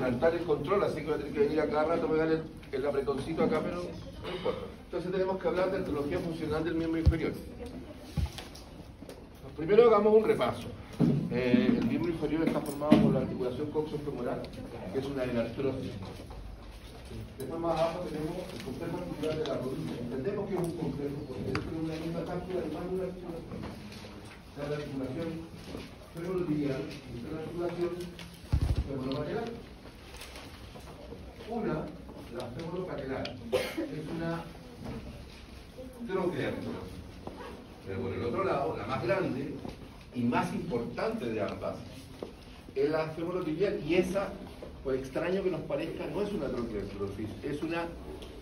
adelantar el control, así que voy a tener que venir a cada rato a pegar el apretoncito acá, pero no importa. Entonces tenemos que hablar de artrología funcional del miembro inferior. Primero hagamos un repaso. El miembro inferior está formado por la articulación coxofemoral, que es una artrosis. Después más abajo tenemos el complejo articular de la rodilla. Entendemos que es un complejo porque es una misma cápsula de más de una articulación. La articulación femorotibial y la articulación femoropatelar. La femoropatelar, es una troqueartrosis. Pero por el otro lado, la más grande y más importante de ambas es la femorotibial, y esa, por extraño que nos parezca, no es una troqueartrosis, es una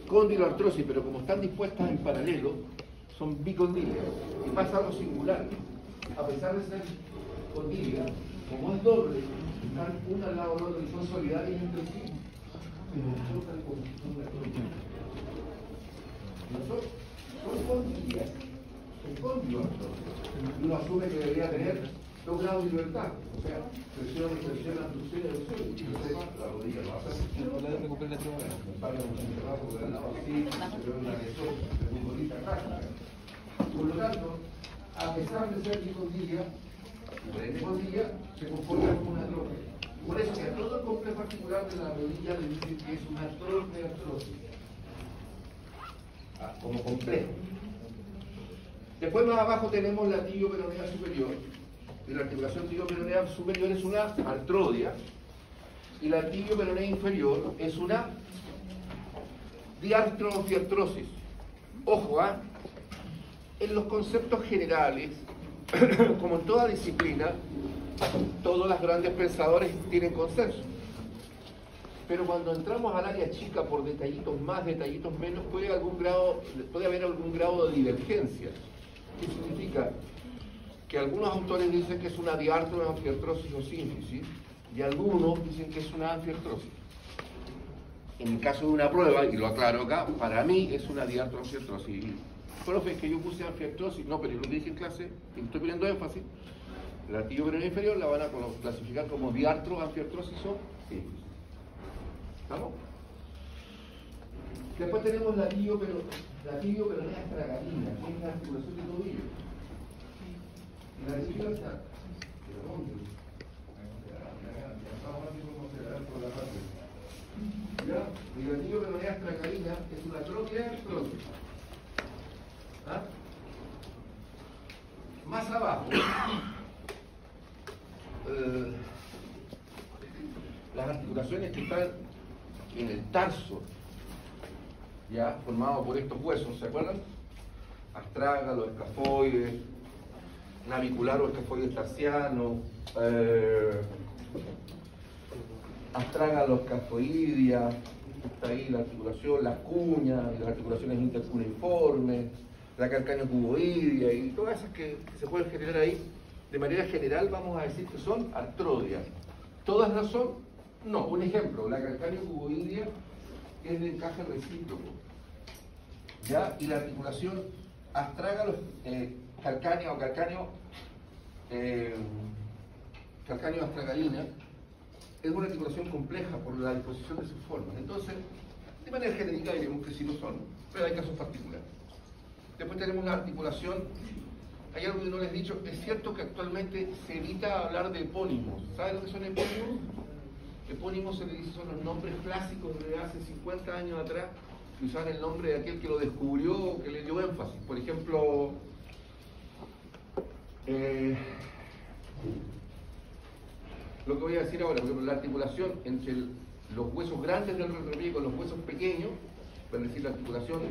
condiloartrosis, pero como están dispuestas en paralelo, son bicondíleas. Y pasa algo singular. A pesar de ser condíleas, como es doble, están una al lado del otro y son solidarias entre sí. Son condíleas. Uno asume que debería tener 2 grados de libertad, o sea, presión, abducción y aducción. La rodilla no va a hacer. Por lo tanto, a pesar de ser bicondília, se comporta como una troclea. Por eso que a todo el complejo articular de la rodilla le dicen que es una trocleartrosis. Como complejo. Después más abajo tenemos la tibio-peronea superior. Y la articulación tibio-peronea superior es una artrodia. Y la tibio-peronea inferior es una diartrofiartrosis. Ojo, en los conceptos generales, como en toda disciplina, todos los grandes pensadores tienen consenso. Pero cuando entramos al área chica por detallitos más, detallitos menos, puede haber algún grado de divergencia. ¿Qué significa? Que algunos autores dicen que es una diartrofiartrosis o sínfisis, y algunos dicen que es una anfiartrosis. En el caso de una prueba, y lo aclaro acá, para mí es una diartrofiartrosis. Profe, que yo puse anfiartrosis, no, pero yo lo dije en clase, y estoy poniendo énfasis. La tibio-peronea inferior la van a clasificar como diartroanfiartrosis o sínfisis. ¿Estamos? Después tenemos la tibio-peronea estragalina, que es la articulación de tobillo. La tibio está. Y la tibio-peronea estragalina es una troqueartrosis. Más abajo, las articulaciones que están en el tarso, ya formado por estos huesos, ¿se acuerdan? Astrágalo, escafoides, navicular o escafoides tarsiano, astrágalo, escafoidea, está ahí la articulación, las cuñas, las articulaciones intercuneiformes, la calcáneo cuboidea y todas esas que se pueden generar ahí. De manera general vamos a decir que son artrodias. ¿Todas las son? No. Un ejemplo, la calcáneo cuboidea es de encaje recíproco, ¿ya? Y la articulación astrágalo, calcánea o calcáneo astragalina es una articulación compleja por la disposición de sus formas. Entonces, de manera genérica diremos que sí lo son, pero hay casos particulares. Después tenemos la articulación. Hay algo que no les he dicho. Es cierto que actualmente se evita hablar de epónimos. ¿Saben lo que son epónimos? Epónimos se le dice son los nombres clásicos de hace 50 años atrás, que usaban el nombre de aquel que lo descubrió o que le dio énfasis. Por ejemplo, lo que voy a decir ahora, por ejemplo, la articulación entre los huesos grandes del retropié con los huesos pequeños, es decir, la articulación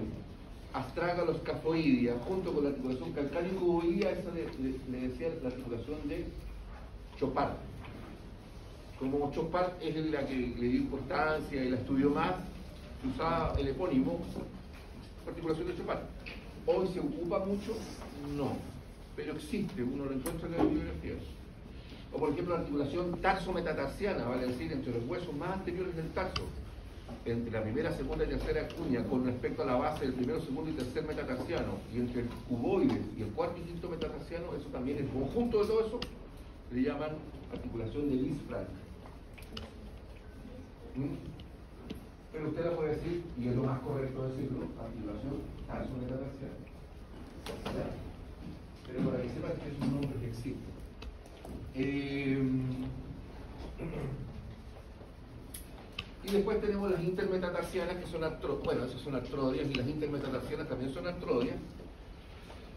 astrágalo escafoidea junto con la articulación calcáneo cuboidea, esa le decía la articulación de Chopard. Como Chopard es la que le dio importancia y la estudió más, se usaba el epónimo articulación de Chopard. Hoy se ocupa mucho, no, pero existe, uno lo encuentra en la bibliografía. O por ejemplo la articulación tarso-metatarsiana, vale decir, entre los huesos más anteriores del tarso, entre la primera, segunda y tercera cuña con respecto a la base del primero, segundo y tercer metatarsiano, y entre el cuboide y el cuarto y quinto metatarsiano, eso también es conjunto de todo eso, le llaman articulación de Liszt-Frank. ¿Mm? Pero usted la puede decir, y es lo más correcto decirlo, articulación tarsometatarsiana. Pero para que sepas que es un nombre que existe. Y después tenemos las intermetatarsianas, que son bueno, esas son artrodias, y las intermetatarsianas también son artrodias.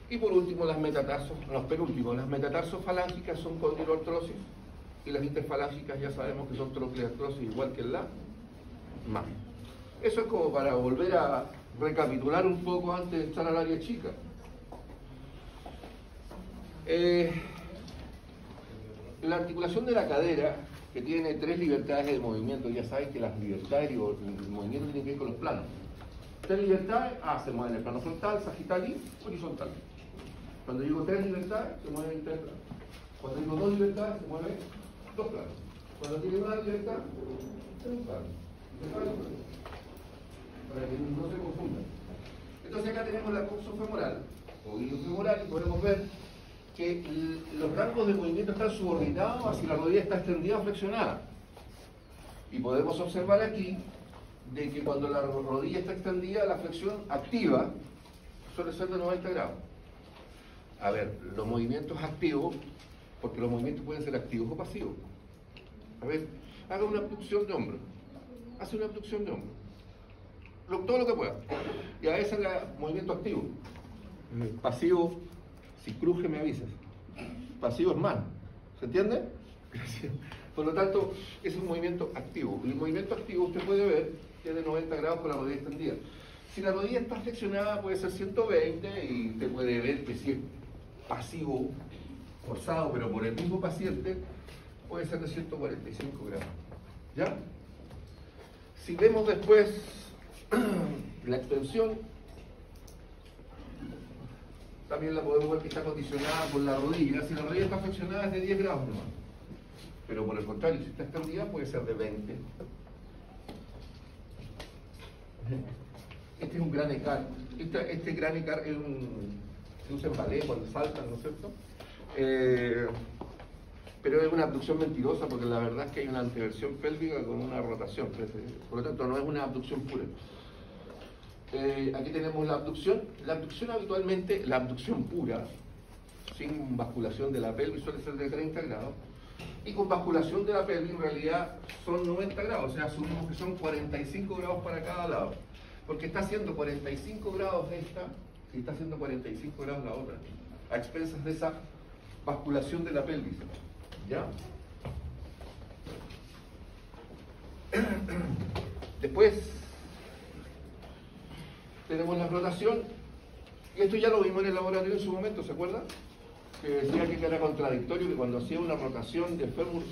Y por último, las metatarsos, los penúltimos, las metatarsofalángicas son condiloartrosis, y las interfalángicas ya sabemos que son trocleartrosis, igual que en la mano. Eso es como para volver a recapitular un poco antes de entrar al área chica. La articulación de la cadera, que tiene 3 libertades de movimiento, ya sabéis que las libertades y el movimiento tienen que ver con los planos. 3 libertades, se mueve en el plano frontal, sagital y horizontal. Cuando digo 3 libertades, se mueve en 3 planos. Cuando digo 2 libertades, se mueve 2 planos. Cuando tiene una libertad, es un plano. Para que no se confundan. Entonces acá tenemos la coxofemoral o iliofemoral y podemos ver que los rangos de movimiento están subordinados a si la rodilla está extendida o flexionada. Y podemos observar aquí de que cuando la rodilla está extendida, la flexión activa suele ser de 90 grados. A ver, los movimientos activos, porque los movimientos pueden ser activos o pasivos. A ver, haga una abducción de hombro. Hace una abducción de hombro. Todo lo que pueda. Y a ese es el movimiento activo. Pasivo, si cruje me avisas. Pasivo es mano. ¿Se entiende? Gracias. Por lo tanto, es un movimiento activo. Y el movimiento activo usted puede ver que es de 90 grados con la rodilla extendida. Si la rodilla está flexionada puede ser 120 y usted puede ver que si es pasivo, forzado, pero por el mismo paciente, puede ser de 145 grados. ¿Ya? Si vemos después la extensión, también la podemos ver que está condicionada por la rodilla. Si la rodilla está flexionada es de 10 grados nomás. Pero por el contrario, si está extendida puede ser de 20. Este es un gran ecar. Este gran ecar es se usa en ballet cuando saltan, ¿no es cierto? Pero es una abducción mentirosa porque la verdad es que hay una anteversión pélvica con una rotación. Por lo tanto, no es una abducción pura. Aquí tenemos la abducción. La abducción habitualmente, la abducción pura, sin basculación de la pelvis, suele ser de 30 grados. Y con basculación de la pelvis, en realidad, son 90 grados. O sea, asumimos que son 45 grados para cada lado. Porque está haciendo 45 grados esta y está haciendo 45 grados la otra. A expensas de esa basculación de la pelvis. ¿Ya? Después tenemos la rotación, y esto ya lo vimos en el laboratorio en su momento, ¿se acuerdan? Que decía que era contradictorio que cuando hacía una rotación del fémur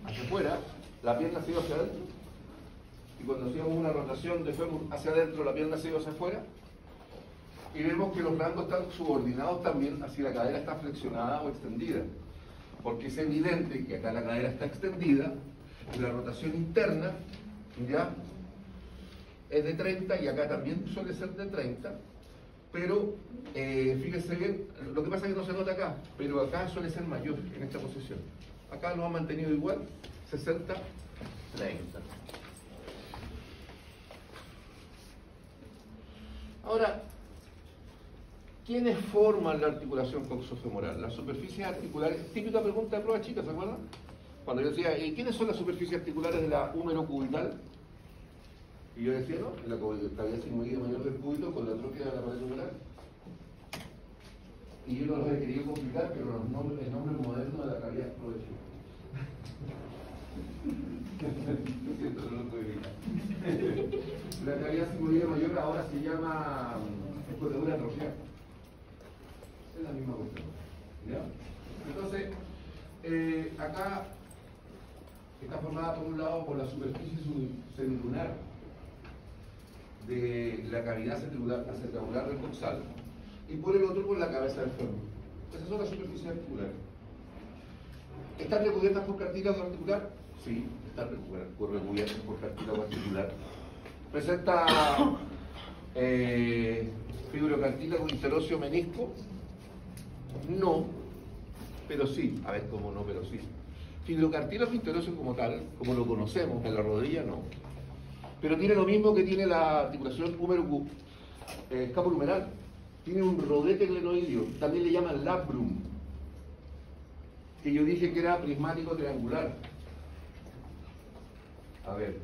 hacia afuera, la pierna se iba hacia adentro, y cuando hacíamos una rotación de fémur hacia adentro, la pierna se iba hacia afuera, y vemos que los rangos están subordinados también a si la cadera está flexionada o extendida, porque es evidente que acá la cadera está extendida, y la rotación interna, ¿ya?, es de 30 y acá también suele ser de 30, pero fíjense bien, lo que pasa es que no se nota acá, pero acá suele ser mayor en esta posición. Acá lo han mantenido igual, 60, 30. Ahora, ¿quiénes forman la articulación coxofemoral? Las superficies articulares, típica pregunta de prueba chica, ¿se acuerdan? Cuando yo decía, ¿quiénes son las superficies articulares de la húmero cubital? Y yo decía, no, la cavidad sigmoide mayor del cúbito con la tróquea de la pared humeral. Y yo no los he querido complicar, pero el nombre moderno de la cavidad aprovecho. Lo siento, no lo puedo evitar. La cavidad sigmoide mayor ahora se llama escotadura troqueal. Es la misma cuestión. ¿Ya? Entonces, acá está formada por un lado por la superficie semilunar de la cavidad acetabular del coxal y por el otro por la cabeza del fémur. Esas son las superficies articulares. ¿Están recubiertas por cartílago articular? Sí, están recubiertas por cartílago articular. ¿Presenta fibrocartílago interóseo menisco? No, pero sí. A ver, ¿cómo no? Pero sí. Fibrocartílago interóseo como tal, como lo conocemos en la rodilla, no. Pero tiene lo mismo que tiene la articulación escapulohumeral. Tiene un rodete glenoideo, también le llaman labrum, que yo dije que era prismático triangular. A ver.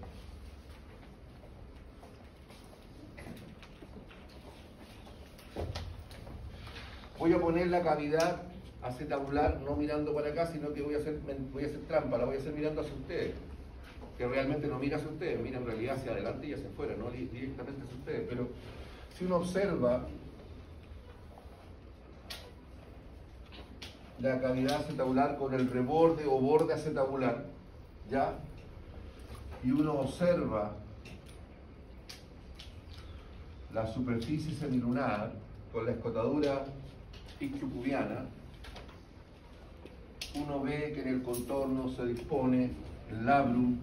Voy a poner la cavidad acetabular no mirando para acá, sino que voy a hacer trampa, la voy a hacer mirando hacia ustedes. Que realmente no mira hacia ustedes, mira en realidad hacia adelante y hacia afuera, no directamente hacia ustedes. Pero si uno observa la cavidad acetabular con el reborde o borde acetabular, ¿ya? Y uno observa la superficie semilunar con la escotadura isquiopubiana, uno ve que en el contorno se dispone el labrum,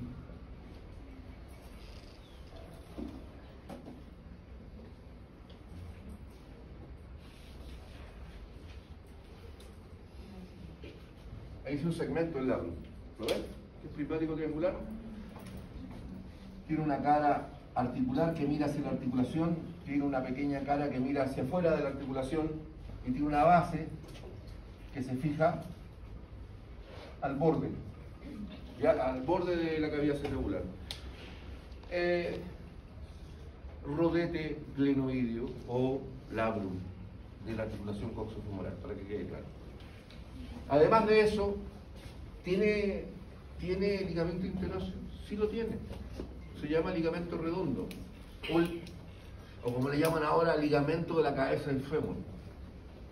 ahí es un segmento del labrum, ¿lo ves? Es prismático triangular, tiene una cara articular que mira hacia la articulación, tiene una pequeña cara que mira hacia afuera de la articulación y tiene una base que se fija al borde, ya al borde de la cavidad cerebular. Rodete glenoideo o labrum de la articulación coxofemoral, para que quede claro. Además de eso, ¿tiene ligamento interóseo? Sí lo tiene. Se llama ligamento redondo. O como le llaman ahora, ligamento de la cabeza del fémur.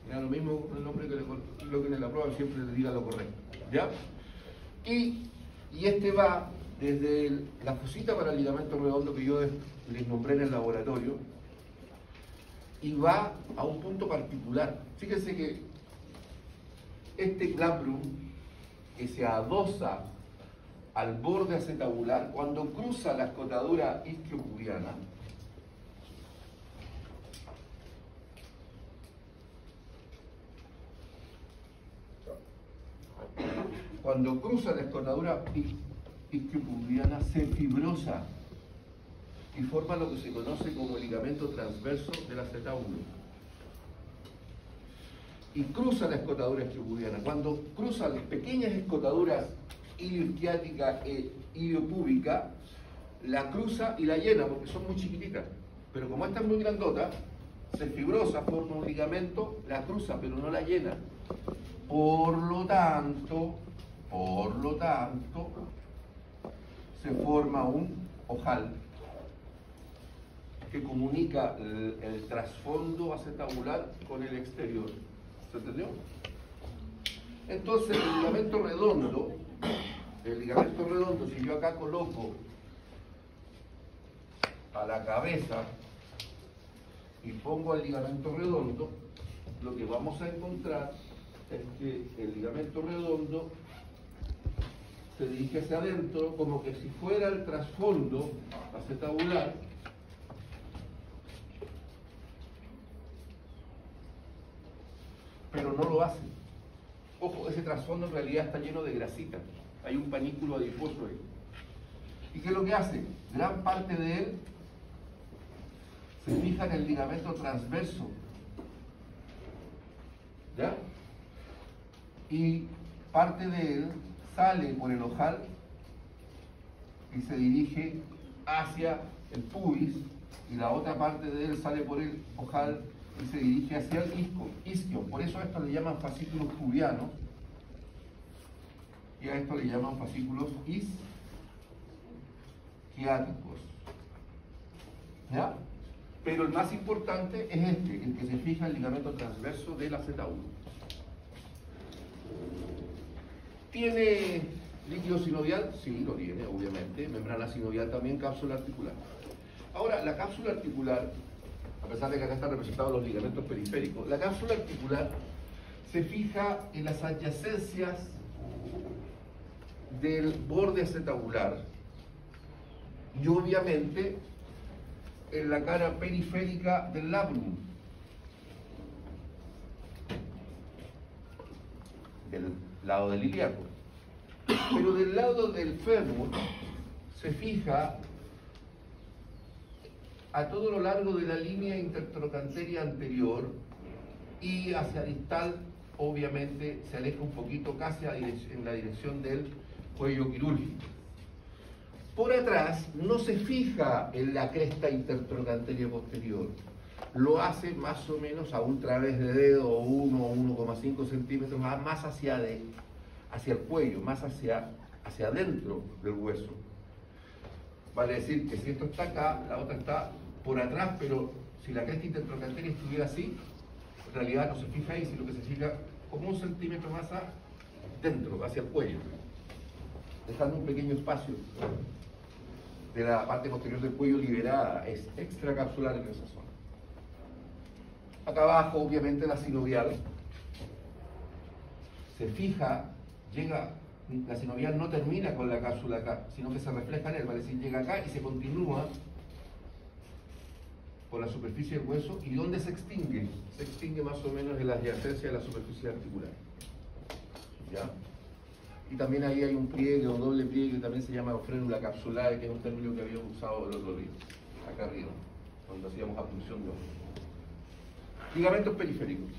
Mira, lo mismo con el nombre que lo que en la prueba siempre le diga lo correcto. ¿Ya? Y este va desde la fosita para el ligamento redondo que yo les nombré en el laboratorio y va a un punto particular. Fíjense que este labrum que se adosa al borde acetabular, cuando cruza la escotadura isquiopubiana, cuando cruza la escotadura isquiopubiana se fibrosa y forma lo que se conoce como ligamento transverso del acetábulo. Y cruza la escotadura isquiopubiana. Cuando cruza las pequeñas escotaduras ilioisquiática e iliopúbica, la cruza y la llena porque son muy chiquititas. Pero como esta es muy grandota, se fibrosa, forma un ligamento, la cruza pero no la llena. Por lo tanto, se forma un ojal que comunica el trasfondo acetabular con el exterior. ¿Se entendió? Entonces el ligamento redondo, si yo acá coloco a la cabeza y pongo el ligamento redondo, lo que vamos a encontrar es que el ligamento redondo se dirige hacia adentro como que si fuera el trasfondo acetabular, pero no lo hace. Ojo, ese trasfondo en realidad está lleno de grasita, hay un panículo adiposo ahí. ¿Y qué es lo que hace? Gran parte de él se fija en el ligamento transverso, ¿ya? Y parte de él sale por el ojal y se dirige hacia el pubis, y la otra parte de él sale por el ojal y se dirige hacia el isquio. Por eso a esto le llaman fascículos pubianos y a esto le llaman fascículos isquiáticos. ¿Ya? Pero el más importante es este, el que se fija en el ligamento transverso del acetábulo. ¿Tiene líquido sinovial? Sí, lo tiene, obviamente. Membrana sinovial también, cápsula articular. Ahora, la cápsula articular, a pesar de que acá están representados los ligamentos periféricos, la cápsula articular se fija en las adyacencias del borde acetabular y obviamente en la cara periférica del labrum, del lado del ilíaco. Pero del lado del fémur se fija a todo lo largo de la línea intertrocanteria anterior y hacia distal, obviamente, se aleja un poquito casi en la dirección del cuello quirúrgico. Por atrás no se fija en la cresta intertrocanteria posterior, lo hace más o menos a un través de dedo, 1 o 1,5 centímetros más hacia el cuello, más hacia adentro del hueso. Vale decir que si esto está acá, la otra está por atrás, pero si la cresta intertrocanteria estuviera así, en realidad no se fija ahí, sino que se fija como 1 centímetro más adentro, hacia el cuello, dejando un pequeño espacio de la parte posterior del cuello liberada, es extracapsular en esa zona. Acá abajo, obviamente, la sinovial se fija, la sinovial no termina con la cápsula acá, sino que se refleja en él, vale decir, llega acá y se continúa por la superficie del hueso. ¿Y dónde se extingue? Se extingue más o menos en la adyacencia de la superficie articular. ¿Ya? Y también ahí hay un pliegue o doble pliegue que también se llama frénula capsular, que es un término que habíamos usado el otro día, acá arriba, cuando hacíamos abducción de ojos. Ligamentos periféricos.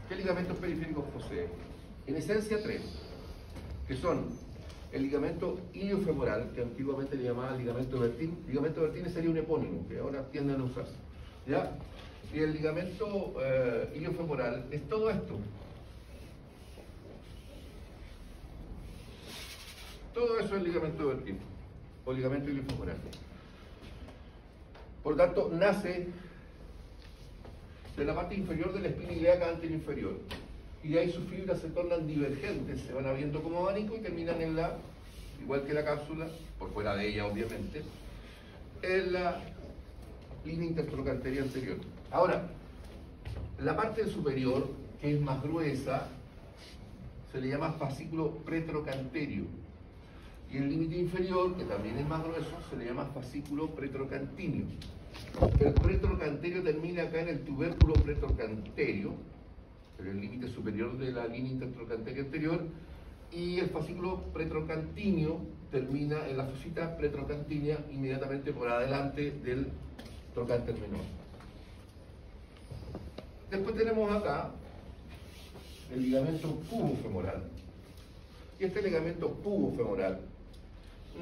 ¿Qué ligamentos periféricos posee? En esencia 3, que son el ligamento iliofemoral, que antiguamente le llamaban ligamento Bertini. Ligamento Bertini sería un epónimo, que ahora tienden a usarse, ¿ya? Y el ligamento iliofemoral es todo esto. Todo eso es ligamento Bertini, o ligamento iliofemoral. Por lo tanto, nace de la parte inferior de la espina ilíaca anterior inferior, y de ahí sus fibras se tornan divergentes, se van abriendo como abanico y terminan en la, igual que la cápsula, por fuera de ella obviamente, en la línea intertrocanteria anterior. Ahora, la parte superior, que es más gruesa, se le llama fascículo pretrocanterio, y el límite inferior, que también es más grueso, se le llama fascículo pretrocantinio. El pretrocanterio termina acá en el tubérculo pretrocanterio, en el límite superior de la línea intertrocanteria anterior, y el fascículo pretrocantinio termina en la fosita pretrocantinea inmediatamente por adelante del trocánter menor. Después tenemos acá el ligamento pubofemoral, y este ligamento pubofemoral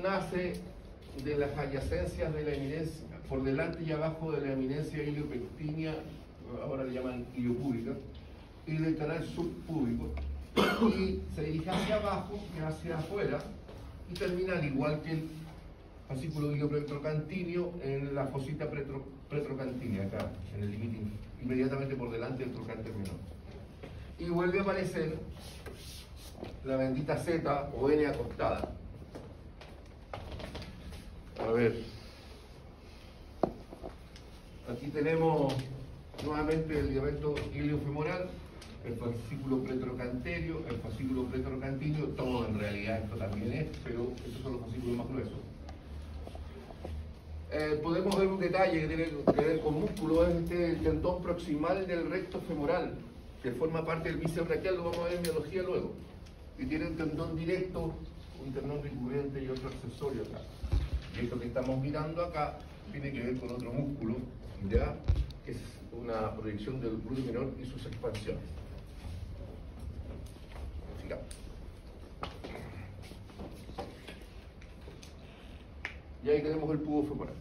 nace de las adyacencias de la eminencia, por delante y abajo de la eminencia iliopectínea, ahora le llaman iliopúbica, y del canal subpúbico, y se dirige hacia abajo y hacia afuera, y termina al igual que el fascículo iliopretrocantinio en la fosita pretrocantinea, acá, en el límite inmediatamente por delante del trocánter menor. Y vuelve a aparecer la bendita Z o N acostada. A ver, aquí tenemos nuevamente el ligamento iliofemoral, el fascículo pretrocanterio, el fascículo pretrocantinio, todo en realidad esto también es, pero estos son los fascículos más gruesos. Podemos ver un detalle que tiene que ver con músculo, es el tendón proximal del recto femoral, que forma parte del bíceps braquial, lo vamos a ver en biología luego. Y tiene un tendón directo, un tendón recurrente y otro accesorio acá. Y esto que estamos mirando acá tiene que ver con otro músculo, ¿ya? Que es una proyección del glúteo menor y sus expansiones. Sigamos. Y ahí tenemos el pubo femoral.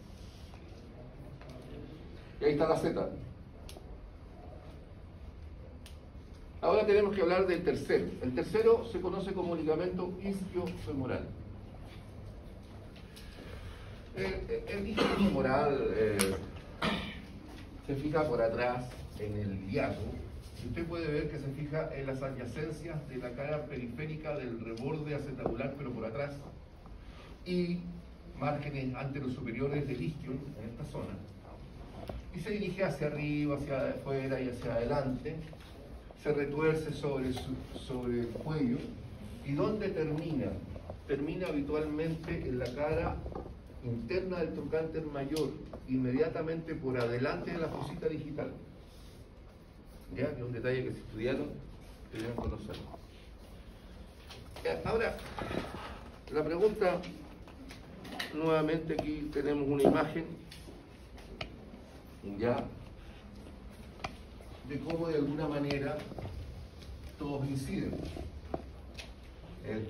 Y ahí está la Z. Ahora tenemos que hablar del tercero. El tercero se conoce como ligamento isquiofemoral. El isquiofemoral se fija por atrás en el iliaco, y usted puede ver que se fija en las adyacencias de la cara periférica del reborde acetabular, pero por atrás, y márgenes anterosuperiores del isquion en esta zona, y se dirige hacia arriba, hacia afuera y hacia adelante, se retuerce sobre el cuello. ¿Y dónde termina? Termina habitualmente en la cara interna del trocánter mayor, inmediatamente por adelante de la fosita digital. ¿Ya? Que es un detalle que si estudiaron deben conocer. Ahora, la pregunta, nuevamente aquí tenemos una imagen ya, de cómo de alguna manera todos inciden. El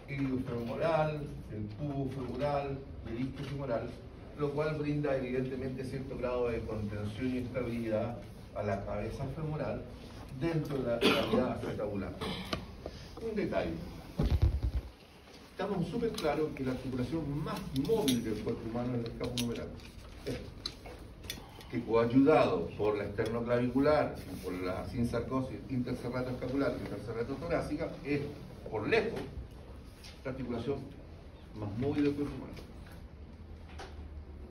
iliofemoral, el pubo femoral, el isquiofemoral, lo cual brinda evidentemente cierto grado de contención y estabilidad a la cabeza femoral dentro de la cavidad acetabular. Un detalle. Estamos súper claros que la articulación más móvil del cuerpo humano es el escapulohumeral. Que coayudado por la esternoclavicular y por la sinsarcosis interserrato-escapular y interserrato-torácica, es, por lejos, la articulación más móvil del cuerpo humano.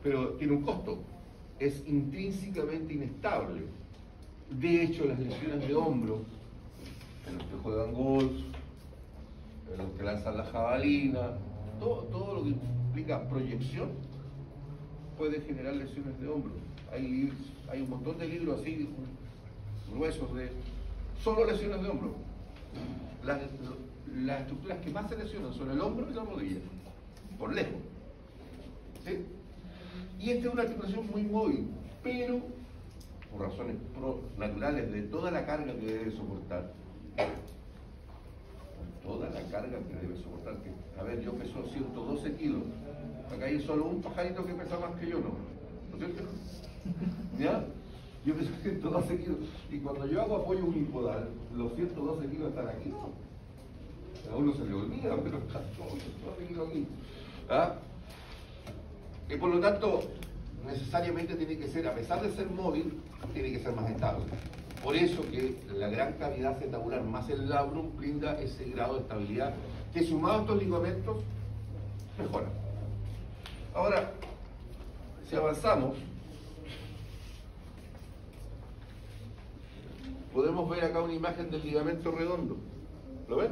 Pero tiene un costo, es intrínsecamente inestable. De hecho, las lesiones de hombro, en los que juegan golf, en los que lanzan la jabalina, todo lo que implica proyección puede generar lesiones de hombro. Hay un montón de libros así, gruesos de solo lesiones de hombro. Las estructuras que más se lesionan son el hombro y la rodilla, por lejos. ¿Sí? Y esta es una articulación muy móvil, pero por razones naturales de toda la carga que debe soportar. Toda la carga que debe soportar. A ver, yo peso 112 kilos. Acá hay solo un pajarito que pesa más que yo, ¿no? ¿No es cierto? ¿Ya? Yo peso 112 kilos. Y cuando yo hago apoyo unipodal, los 112 kilos están aquí, ¿no? A uno se le olvida, pero están todos 112 kilos aquí. ¿Ah? Y por lo tanto, necesariamente tiene que ser, a pesar de ser móvil, tiene que ser más estable. Por eso que la gran cavidad acetabular más el labrum brinda ese grado de estabilidad que, sumado a estos ligamentos, mejora. Ahora, si avanzamos, podemos ver acá una imagen del ligamento redondo. ¿Lo ven?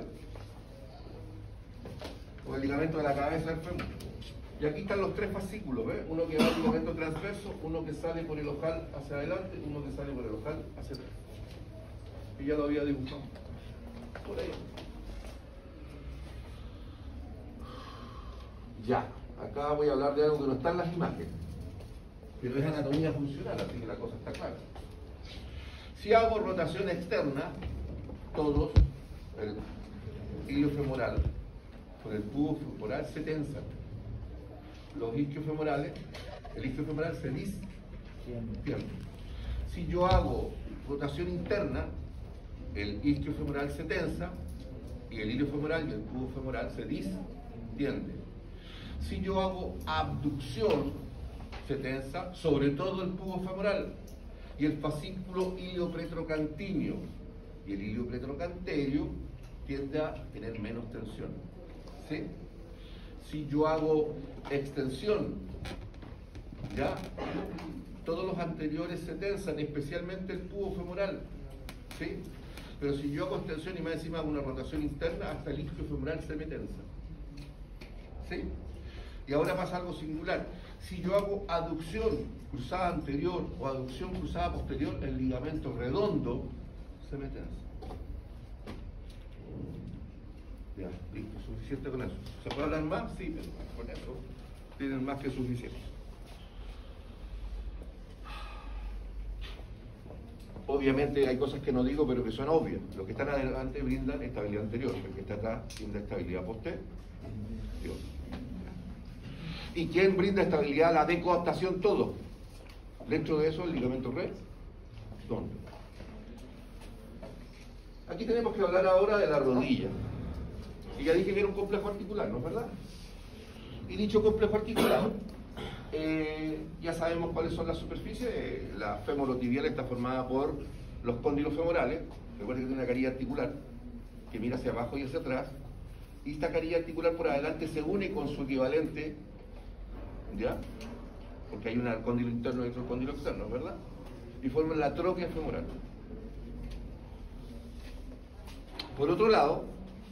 O el ligamento de la cabeza del fémur. Y aquí están los tres fascículos, ¿ves? Uno que va al ligamento transverso, uno que sale por el ojal hacia adelante, uno que sale por el ojal hacia atrás. Y ya lo había dibujado. Por ahí. Ya, acá voy a hablar de algo que no está en las imágenes, pero es anatomía funcional, así que la cosa está clara. Si hago rotación externa, todos, el iliofemoral por el tubo femoral se tensan. Los isquiofemorales, el isquiofemoral se distiende. Si yo hago rotación interna, el isquiofemoral se tensa y el iliofemoral y el tubo femoral se distienden. Si yo hago abducción, se tensa sobre todo el tubo femoral y el fascículo iliopretrocantíneo, y el iliopretrocanterio tiende a tener menos tensión. ¿Sí? Si yo hago extensión, ¿ya? Todos los anteriores se tensan, especialmente el tubo femoral, ¿sí? Pero si yo hago extensión y más encima hago una rotación interna, hasta el isquiofemoral se me tensa, ¿sí? Y ahora pasa algo singular. Si yo hago aducción cruzada anterior o aducción cruzada posterior, el ligamento redondo se me tensa. Ya, listo, suficiente con eso. ¿Se puede hablar más? Sí, pero con eso tienen más que suficiente. Obviamente hay cosas que no digo, pero que son obvias. Los que están adelante brindan estabilidad anterior, el que está atrás brinda estabilidad posterior. ¿Y quién brinda estabilidad? La decoaptación, todo. Dentro de eso, el ligamento redondo. Aquí tenemos que hablar ahora de la rodilla. Y ya dije que era un complejo articular, ¿no es verdad? Y dicho complejo articular, ya sabemos cuáles son las superficies. La femorotibial está formada por los cóndilos femorales. Recuerden que tiene una carilla articular que mira hacia abajo y hacia atrás. Y esta carilla articular por adelante se une con su equivalente, ¿ya? Porque hay un cóndilo interno y otro cóndilo externo, ¿verdad? Y forman la tróquea femoral. Por otro lado,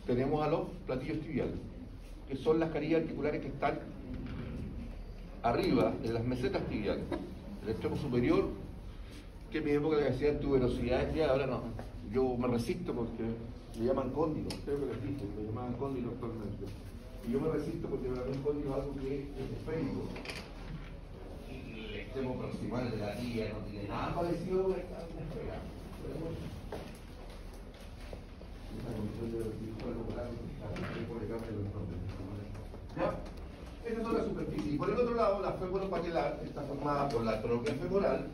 tenemos a los platillos tibiales, que son las carillas articulares que están arriba, en las mesetas tibiales. El extremo superior, que en mi época le decían tuberosidades, ya ahora no. Yo me resisto porque le llaman cóndilo, creo que les dije, me llamaban cóndilo actualmente. Y yo me resisto porque para mí un cóndilo es algo que es esférico. Y le sistema proximal de la tibia no tiene nada parecido a esta despega. ¿Ya? Estas son las superficies. Y por el otro lado, la fémoro patelar está formada por la tróquea femoral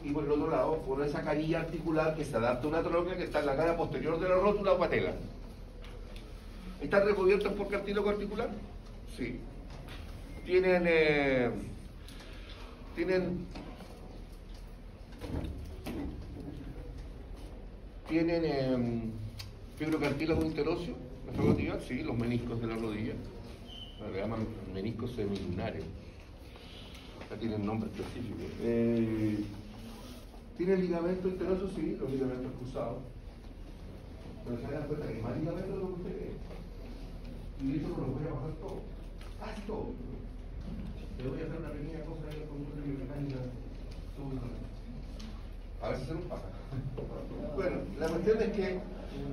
y por el otro lado por esa canilla articular que se adapta a una tróquea que está en la cara posterior de la rótula o patela. ¿Están recubiertas por cartílago articular? Sí. Tienen fibrocartílago interóseo, la rodilla, sí, los meniscos de la rodilla, le llaman meniscos semilunares, ya tienen nombre específico. ¿Tienen ligamento interóseo? Sí, los ligamentos cruzados. Pero se dan cuenta que más ligamentos de lo que usted cree. Y eso no lo voy a bajar todo, casi todo. Le voy a hacer una pequeña cosa ahí con una biomecánica. A ver si se nos pasa. Bueno, la cuestión es que,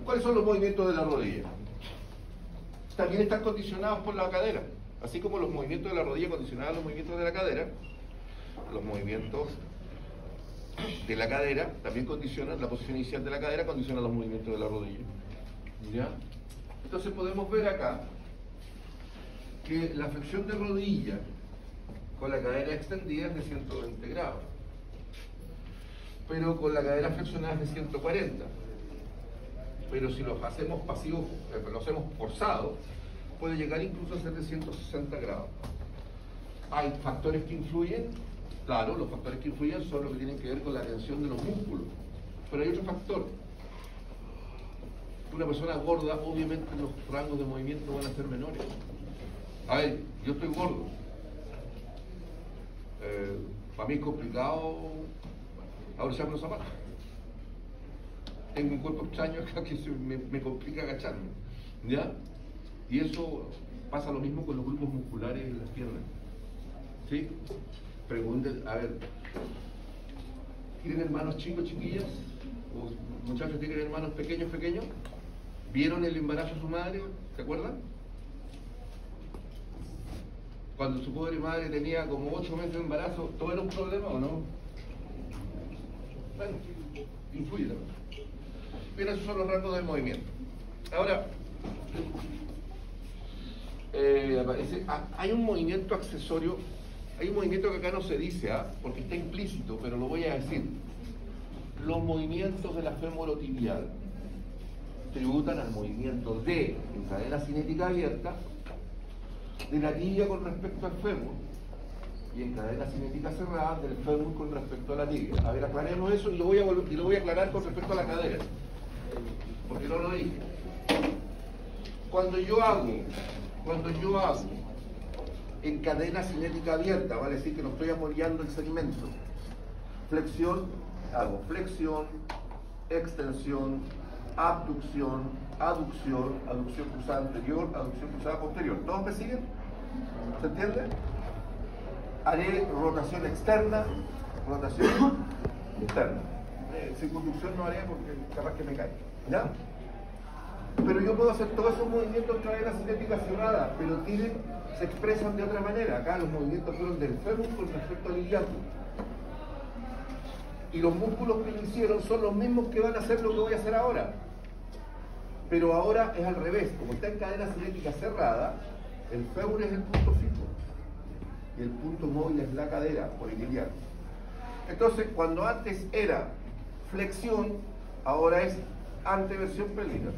¿cuáles son los movimientos de la rodilla? También están condicionados por la cadera. Así como los movimientos de la rodilla condicionaban los movimientos de la cadera, los movimientos de la cadera también condicionan, la posición inicial de la cadera condiciona los movimientos de la rodilla. ¿Ya? Entonces podemos ver acá que la flexión de rodilla con la cadera extendida es de 120 grados, pero con la cadera flexionada es de 140. Pero si los hacemos pasivos, lo hacemos forzados, puede llegar incluso a ser de 160 grados. ¿Hay factores que influyen? Claro, los factores que influyen son los que tienen que ver con la tensión de los músculos. Pero hay otro factor. Una persona gorda, obviamente los rangos de movimiento van a ser menores. A ver, yo estoy gordo. Para mí es complicado abrochar los zapatos. Tengo un cuerpo extraño acá que me complica agacharme. ¿Ya? Y eso pasa lo mismo con los grupos musculares en las piernas. ¿Sí? Pregunten, a ver, ¿tienen hermanos chicos, chiquillas? ¿O muchachos tienen hermanos pequeños? ¿Vieron el embarazo de su madre? ¿Se acuerdan? Cuando su pobre madre tenía como 8 meses de embarazo, ¿todo era un problema o no? Bueno, influye también. Bien, esos son los rangos de movimiento. Ahora, hay un movimiento accesorio, hay un movimiento que acá no se dice, porque está implícito, pero lo voy a decir. Los movimientos de la femorotibial tributan al movimiento de cadena cinética abierta de la tibia con respecto al fémur y en cadena cinética cerrada del fémur con respecto a la tibia. A ver, aclaremos eso y lo voy a aclarar con respecto a la cadera, porque no lo dije. Cuando yo hago en cadena cinética abierta, vale decir que no estoy apoyando el segmento, flexión, hago flexión, extensión, abducción, aducción cruzada anterior, aducción cruzada posterior. ¿Todos me siguen? ¿Se entiende? Haré rotación externa, rotación interna. Circunducción no haré porque capaz que me caiga. ¿Ya? Pero yo puedo hacer todos esos movimientos en cadena cinética cerrada, pero se expresan de otra manera. Acá los movimientos fueron del fémur con respecto al iliaco. Y los músculos que lo hicieron son los mismos que van a hacer lo que voy a hacer ahora. Pero ahora es al revés. Como está en cadena cinética cerrada, el fémur es el punto fijo. Y el punto móvil es la cadera, por el iliaco. Entonces, cuando antes era flexión, ahora es anteversión pélvica.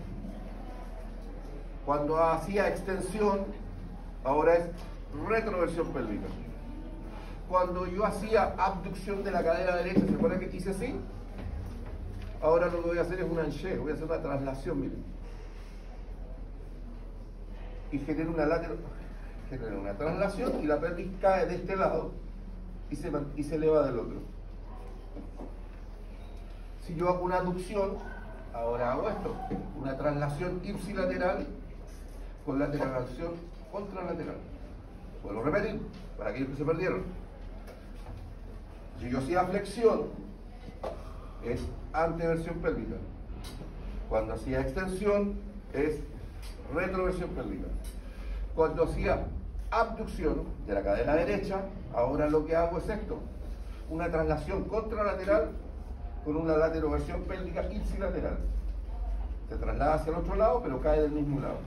Cuando hacía extensión, ahora es retroversión pélvica. Cuando yo hacía abducción de la cadera derecha, ¿se acuerdan que hice así? Ahora lo que voy a hacer es un anché, voy a hacer una traslación, miren. Y genero una traslación y la pelvis cae de este lado y se eleva del otro. Si yo hago una aducción, ahora hago esto, una traslación ipsilateral con lateralación contralateral. Vuelvo a repetir, para aquellos que se perdieron. Si yo hacía flexión, es anteversión pélvica. Cuando hacía extensión, es retroversión pélvica. Cuando hacía abducción de la cadera derecha, ahora lo que hago es esto, una traslación contralateral con una lateroversión pélvica ipsilateral. Se traslada hacia el otro lado, pero cae del mismo lado.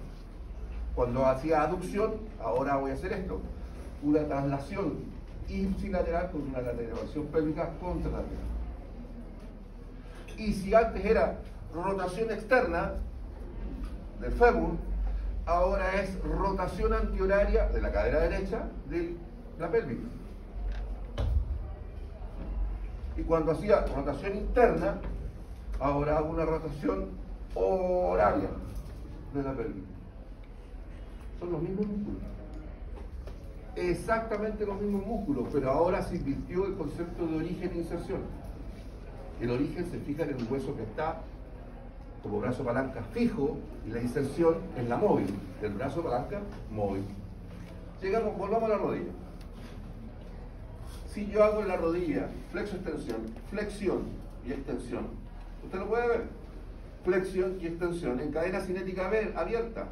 Cuando hacía aducción, ahora voy a hacer esto, una traslación ipsilateral con una lateroversión pélvica contralateral. Y si antes era rotación externa del fémur, ahora es rotación antihoraria de la cadera derecha de la pelvis. Y cuando hacía rotación interna, ahora hago una rotación horaria de la pelvis. Son los mismos músculos. Exactamente los mismos músculos, pero ahora se invirtió el concepto de origen e inserción. El origen se fija en el hueso que está como brazo palanca fijo y la inserción en la móvil, del brazo palanca móvil. Volvamos a la rodilla. Si yo hago en la rodilla flexo-extensión, flexión y extensión, usted lo puede ver, flexión y extensión en cadena cinética abierta,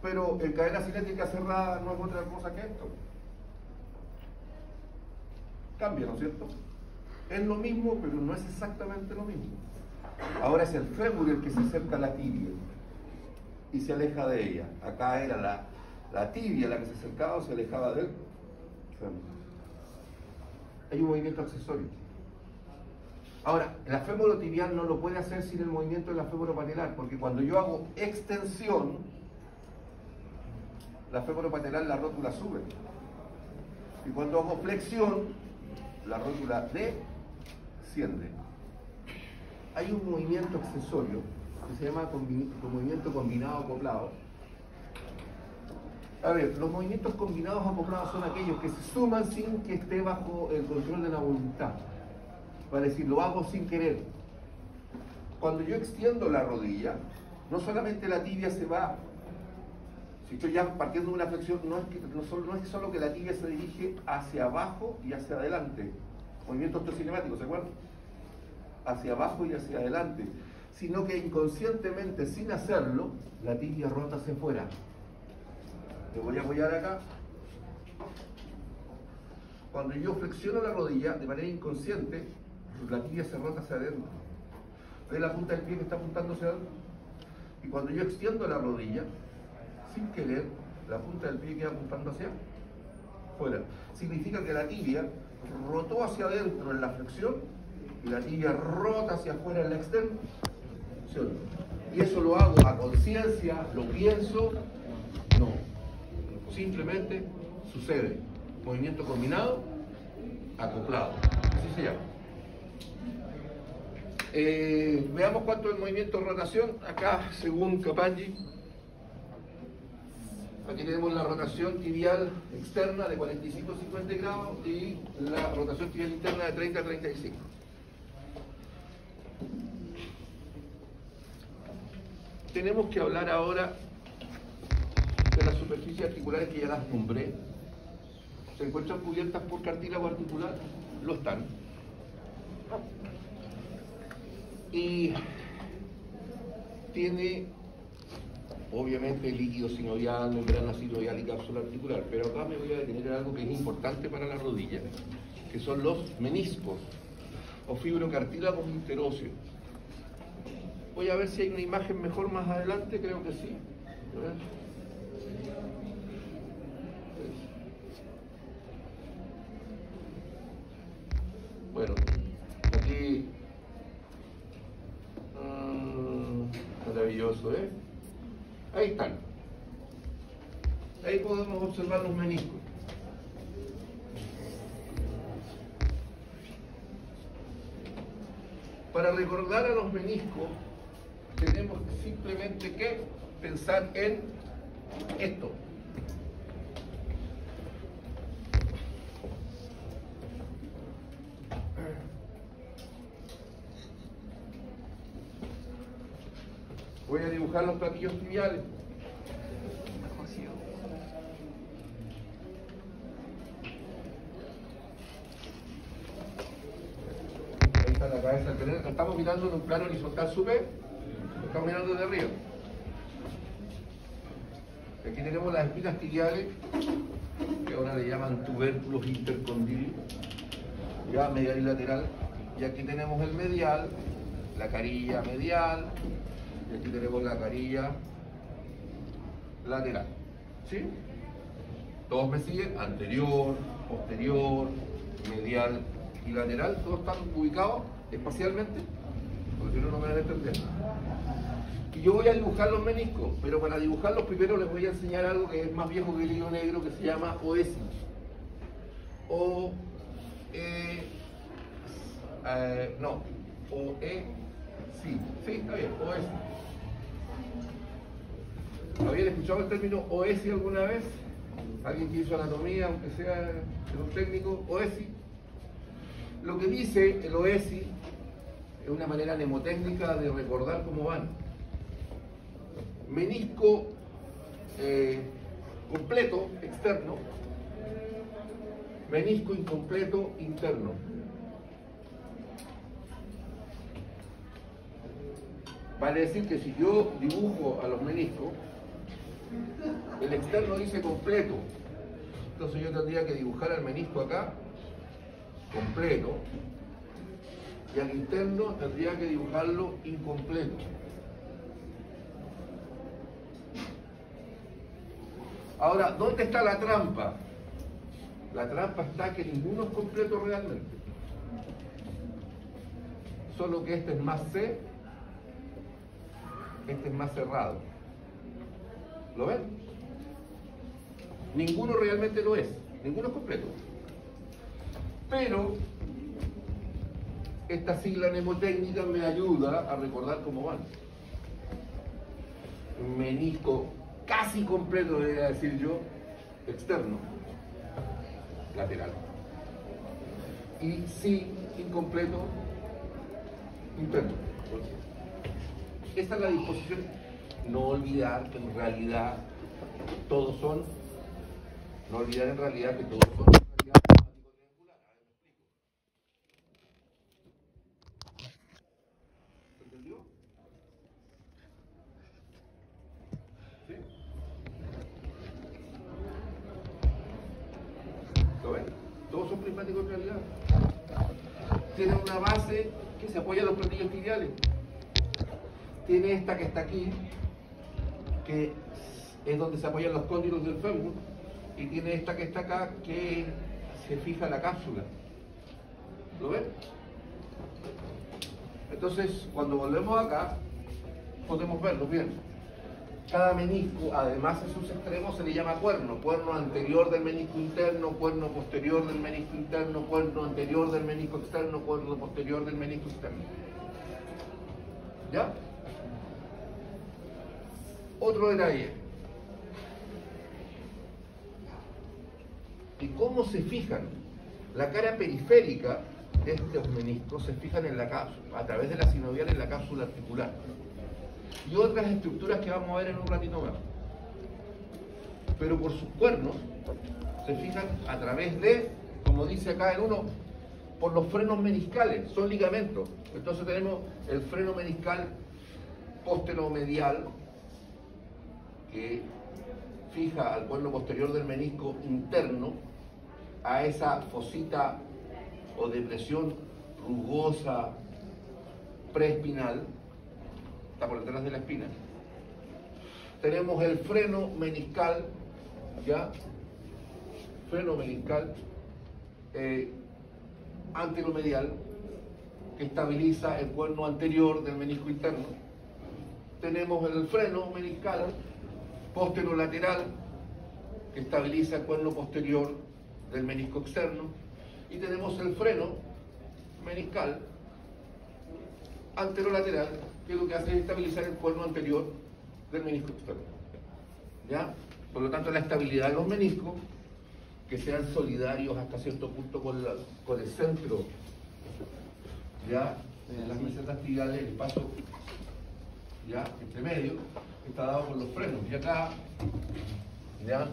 pero en cadena cinética cerrada no es otra cosa que esto. Cambia, ¿no es cierto? Es lo mismo, pero no es exactamente lo mismo. Ahora es el fémur el que se acerca a la tibia y se aleja de ella. Acá era la tibia la que se acercaba o se alejaba del fémur. Hay un movimiento accesorio. Ahora, la fémuro-tibial no lo puede hacer sin el movimiento de la fémoro-patelar, porque cuando yo hago extensión, la fémoro-patelar, la rótula sube. Y cuando hago flexión, la rótula desciende. Hay un movimiento accesorio que se llama movimiento combinado acoplado. A ver, los movimientos combinados acoplados son aquellos que se suman sin que esté bajo el control de la voluntad. Para decir, lo hago sin querer. Cuando yo extiendo la rodilla, no solamente la tibia se va, si estoy ya partiendo de una flexión, no es solo que la tibia se dirige hacia abajo y hacia adelante. Movimiento osteocinemático, ¿se acuerdan? Hacia abajo y hacia adelante, sino que inconscientemente, sin hacerlo, la tibia rota hacia afuera. Me voy a apoyar acá. Cuando yo flexiono la rodilla de manera inconsciente, la tibia se rota hacia adentro. ¿Ve la punta del pie que está apuntando hacia adentro? Y cuando yo extiendo la rodilla, sin querer, la punta del pie queda apuntando hacia afuera. Significa que la tibia rotó hacia adentro en la flexión y la tibia rota hacia afuera en la extensión. Y eso lo hago a conciencia, lo pienso, no. Simplemente sucede. Movimiento combinado, acoplado. Así se llama. Veamos cuánto es el movimiento de rotación. Acá, según Capaggi, aquí tenemos la rotación tibial externa de 45 a 50 grados y la rotación tibial interna de 30 a 35. Tenemos que hablar ahora de las superficies articulares que ya las nombré. ¿Se encuentran cubiertas por cartílago articular? Lo están. Y tiene, obviamente, líquido sinovial, membrana sinovial y cápsula articular. Pero acá me voy a detener en algo que es importante para la rodilla, que son los meniscos o fibrocartílagos interóseos. Voy a ver si hay una imagen mejor más adelante, creo que sí. A ver. Bueno, aquí maravilloso, ¿eh? Ahí están. Ahí podemos observar los meniscos. Para recordar a los meniscos, tenemos simplemente que pensar en esto. Voy a dibujar los platillos tibiales. Ahí está la cabeza del cráneo. Estamos mirando en un plano horizontal superior. Estamos mirando desde arriba. Aquí Aquí tenemos las espinas tibiales, que ahora le llaman tubérculos intercondiles, ya medial y lateral. Y aquí tenemos el medial, la carilla medial, y aquí tenemos la carilla lateral. ¿Sí? Todos me siguen, anterior, posterior, medial y lateral, todos están ubicados espacialmente, porque si no, no me van a entender. Y yo voy a dibujar los meniscos, pero para dibujarlos primero les voy a enseñar algo que es más viejo que el hilo negro, que se llama OESI. Sí, está bien, OESI. ¿Habían escuchado el término OESI alguna vez? ¿Alguien que hizo anatomía, aunque sea de un técnico? OESI. Lo que dice el OESI es una manera mnemotécnica de recordar cómo van. Menisco completo, externo. Menisco incompleto, interno. Vale decir que si yo dibujo a los meniscos, el externo dice completo. Entonces yo tendría que dibujar al menisco acá, completo. Y al interno tendría que dibujarlo incompleto. Ahora, ¿dónde está la trampa? La trampa está que ninguno es completo realmente. Solo que este es más C, este es más cerrado. ¿Lo ven? Ninguno realmente lo es. Ninguno es completo. Pero esta sigla mnemotécnica me ayuda a recordar cómo van. Menisco casi completo, debería decir yo, externo, lateral. Y sí, incompleto, interno. Esta es la disposición. No olvidar que en realidad todos son, no olvidar en realidad que todos son en realidad matemático triangular. A ver, ¿me explico? ¿Entendió? ¿Sí? ¿Lo ven? Todos son prismáticos en realidad. Tienen una base que se apoya en los platillos tibiales. Tiene esta que está aquí, que es donde se apoyan los cóndilos del fémur, y tiene esta que está acá, que se fija la cápsula. ¿Lo ven? Entonces, cuando volvemos acá, podemos verlo bien. Cada menisco, además de sus extremos, se le llama cuerno. Cuerno anterior del menisco interno, cuerno posterior del menisco interno, cuerno anterior del menisco externo, cuerno posterior del menisco externo. ¿Ya? Otro detalle. ¿Y cómo se fijan? La cara periférica de estos meniscos se fijan en la cápsula, a través de la sinovial en la cápsula articular. Y otras estructuras que vamos a ver en un ratito más. Pero por sus cuernos se fijan a través de, como dice acá el uno, por los frenos meniscales, son ligamentos. Entonces tenemos el freno meniscal posteromedial, que fija al cuerno posterior del menisco interno a esa fosita o depresión rugosa preespinal, está por detrás de la espina. Tenemos el freno meniscal, ¿ya? Freno meniscal anteromedial, que estabiliza el cuerno anterior del menisco interno. Tenemos el freno meniscal posterolateral, que estabiliza el cuerno posterior del menisco externo, y tenemos el freno meniscal anterolateral, que lo que hace es estabilizar el cuerno anterior del menisco externo. ¿Ya? Por lo tanto, la estabilidad de los meniscos, que sean solidarios hasta cierto punto con el centro, ¿ya? En las mesetas tibiales, el paso, ¿ya? Entre medio, está dado por los frenos. Y acá, ¿ya?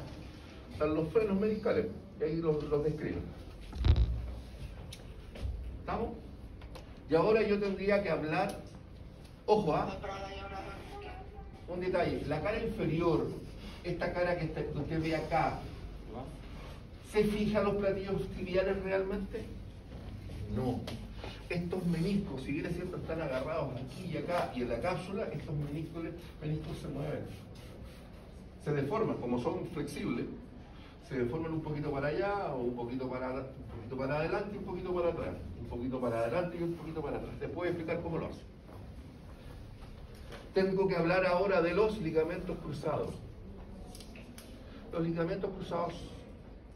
Están los frenos meniscales, y ahí los describo. ¿Estamos? Y ahora yo tendría que hablar, ojo, un detalle, la cara inferior esta cara que usted ve acá, ¿se fija los platillos tibiales realmente? No. Estos meniscos, si bien es cierto, están agarrados aquí y acá y en la cápsula, estos meniscos se mueven. Se deforman, como son flexibles, se deforman un poquito para allá o un poquito para adelante y un poquito para atrás. Un poquito para adelante y un poquito para atrás. ¿Te puedo explicar cómo lo hace? Tengo que hablar ahora de los ligamentos cruzados. Los ligamentos cruzados,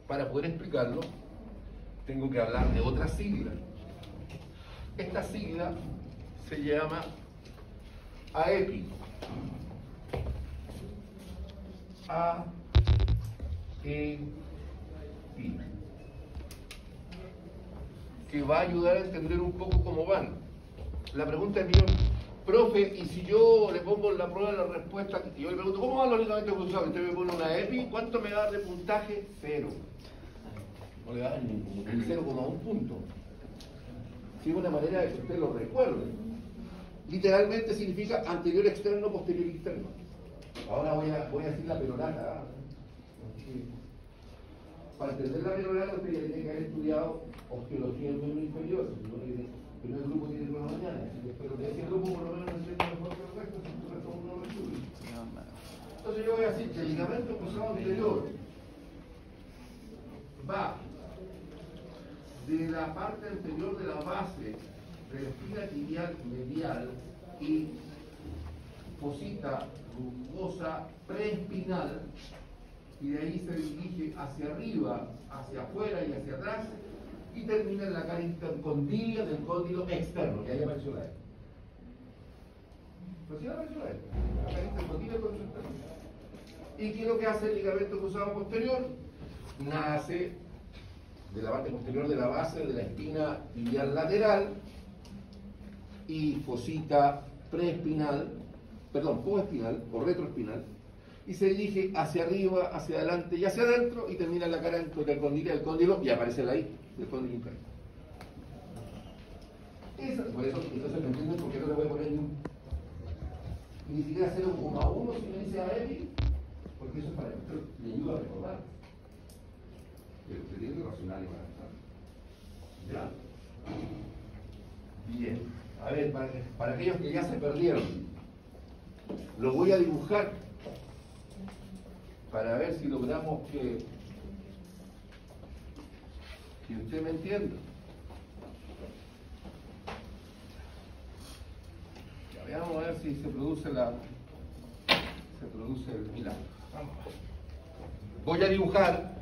para poder explicarlo, tengo que hablar de otra sigla. Esta sigla se llama AEPI. AEPI. Que va a ayudar a entender un poco cómo van. La pregunta es bien, profe, y si yo le pongo en la prueba la respuesta, y yo le pregunto, ¿cómo van los ligamentos cruzados? Usted me pone una EPI, ¿cuánto me da de puntaje? 0. No le da ni 0,1 punto. Sí, una manera de que usted lo recuerde. Literalmente significa anterior externo, posterior interno. Ahora voy a decir la perorata. Para entender la perorata usted ya tiene que haber estudiado osteología en miembro inferior. El primer grupo tiene por la mañana. Pero de ese grupo por lo menos no entiendo mejor que el resto, si el resto uno lo estudia. Entonces yo voy a decir que el ligamento cruzado anterior va de la parte anterior de la base de la espina tibial medial y fosita rugosa preespinal, y de ahí se dirige hacia arriba, hacia afuera y hacia atrás, y termina en la cara intercondilia del cóndilo externo, que ahí apareció la E. Pues sí apareció la E, la cara intercondilia del cóndilo externo. ¿Y qué es lo que hace el ligamento cruzado posterior? Nace de la parte posterior de la base de la espina tibial lateral y fosita preespinal, perdón, postespinal o retroespinal, y se dirige hacia arriba, hacia adelante y hacia adentro y termina en la cara intercondilia del cóndilo y aparece la I del cóndilo interno. Por eso, entonces me entienden por qué no le voy a poner ni siquiera 0,1 si me dice AEPI, porque eso es para que le ayuda a recordar. Pero usted tiene que racionar y para estar. ¿Ya? Bien. A ver, para aquellos que ya se perdieron, lo voy a dibujar para ver si logramos que usted me entienda. Ya, veamos a ver si se produce el milagro. Vamos. Voy a dibujar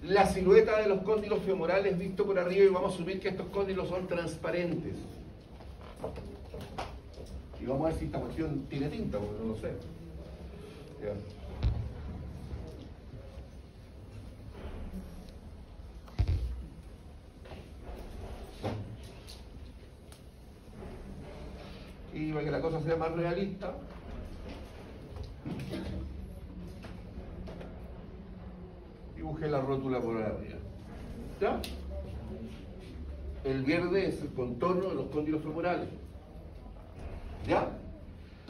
la silueta de los cóndilos femorales visto por arriba y vamos a asumir que estos cóndilos son transparentes. Y vamos a ver si esta cuestión tiene tinta, porque no lo sé. Ya. Y para que la cosa sea más realista, dibujé la rótula por arriba. ¿Ya? El verde es el contorno de los cóndilos femorales. ¿Ya?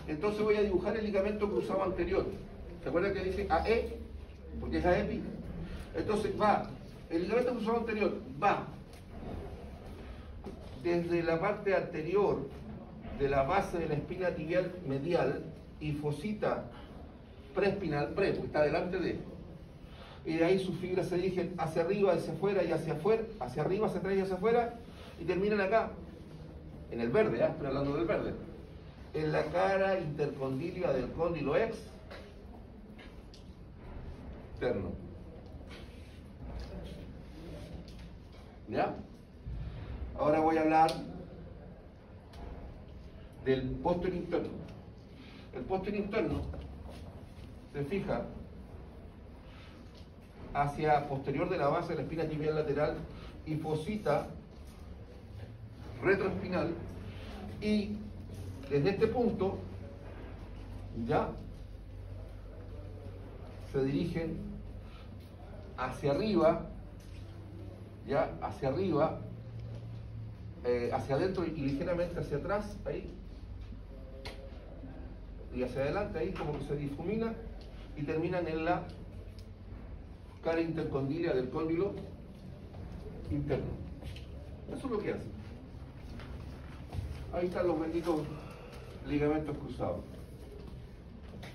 Entonces voy a dibujar el ligamento cruzado anterior. ¿Se acuerdan que dice AE? Porque es AEPI. Entonces va, el ligamento cruzado anterior va desde la parte anterior de la base de la espina tibial medial y fosita preespinal, porque está delante de él. Y de ahí sus fibras se dirigen hacia arriba, hacia afuera y hacia afuera, hacia arriba, hacia atrás y hacia afuera, y terminan acá, en el verde, ¿eh? Estoy hablando del verde, en la cara intercondilia del cóndilo externo. ¿Ya? Ahora voy a hablar del póster interno. El póster interno se fija hacia posterior de la base de la espina tibial lateral y fosita retroespinal, y desde este punto ya se dirigen hacia arriba, ya hacia arriba, hacia adentro y ligeramente hacia atrás, ahí, y hacia adelante, ahí como que se difumina, y terminan en la cara intercondílea del cóndilo interno. Eso es lo que hace. Ahí están los benditos ligamentos cruzados.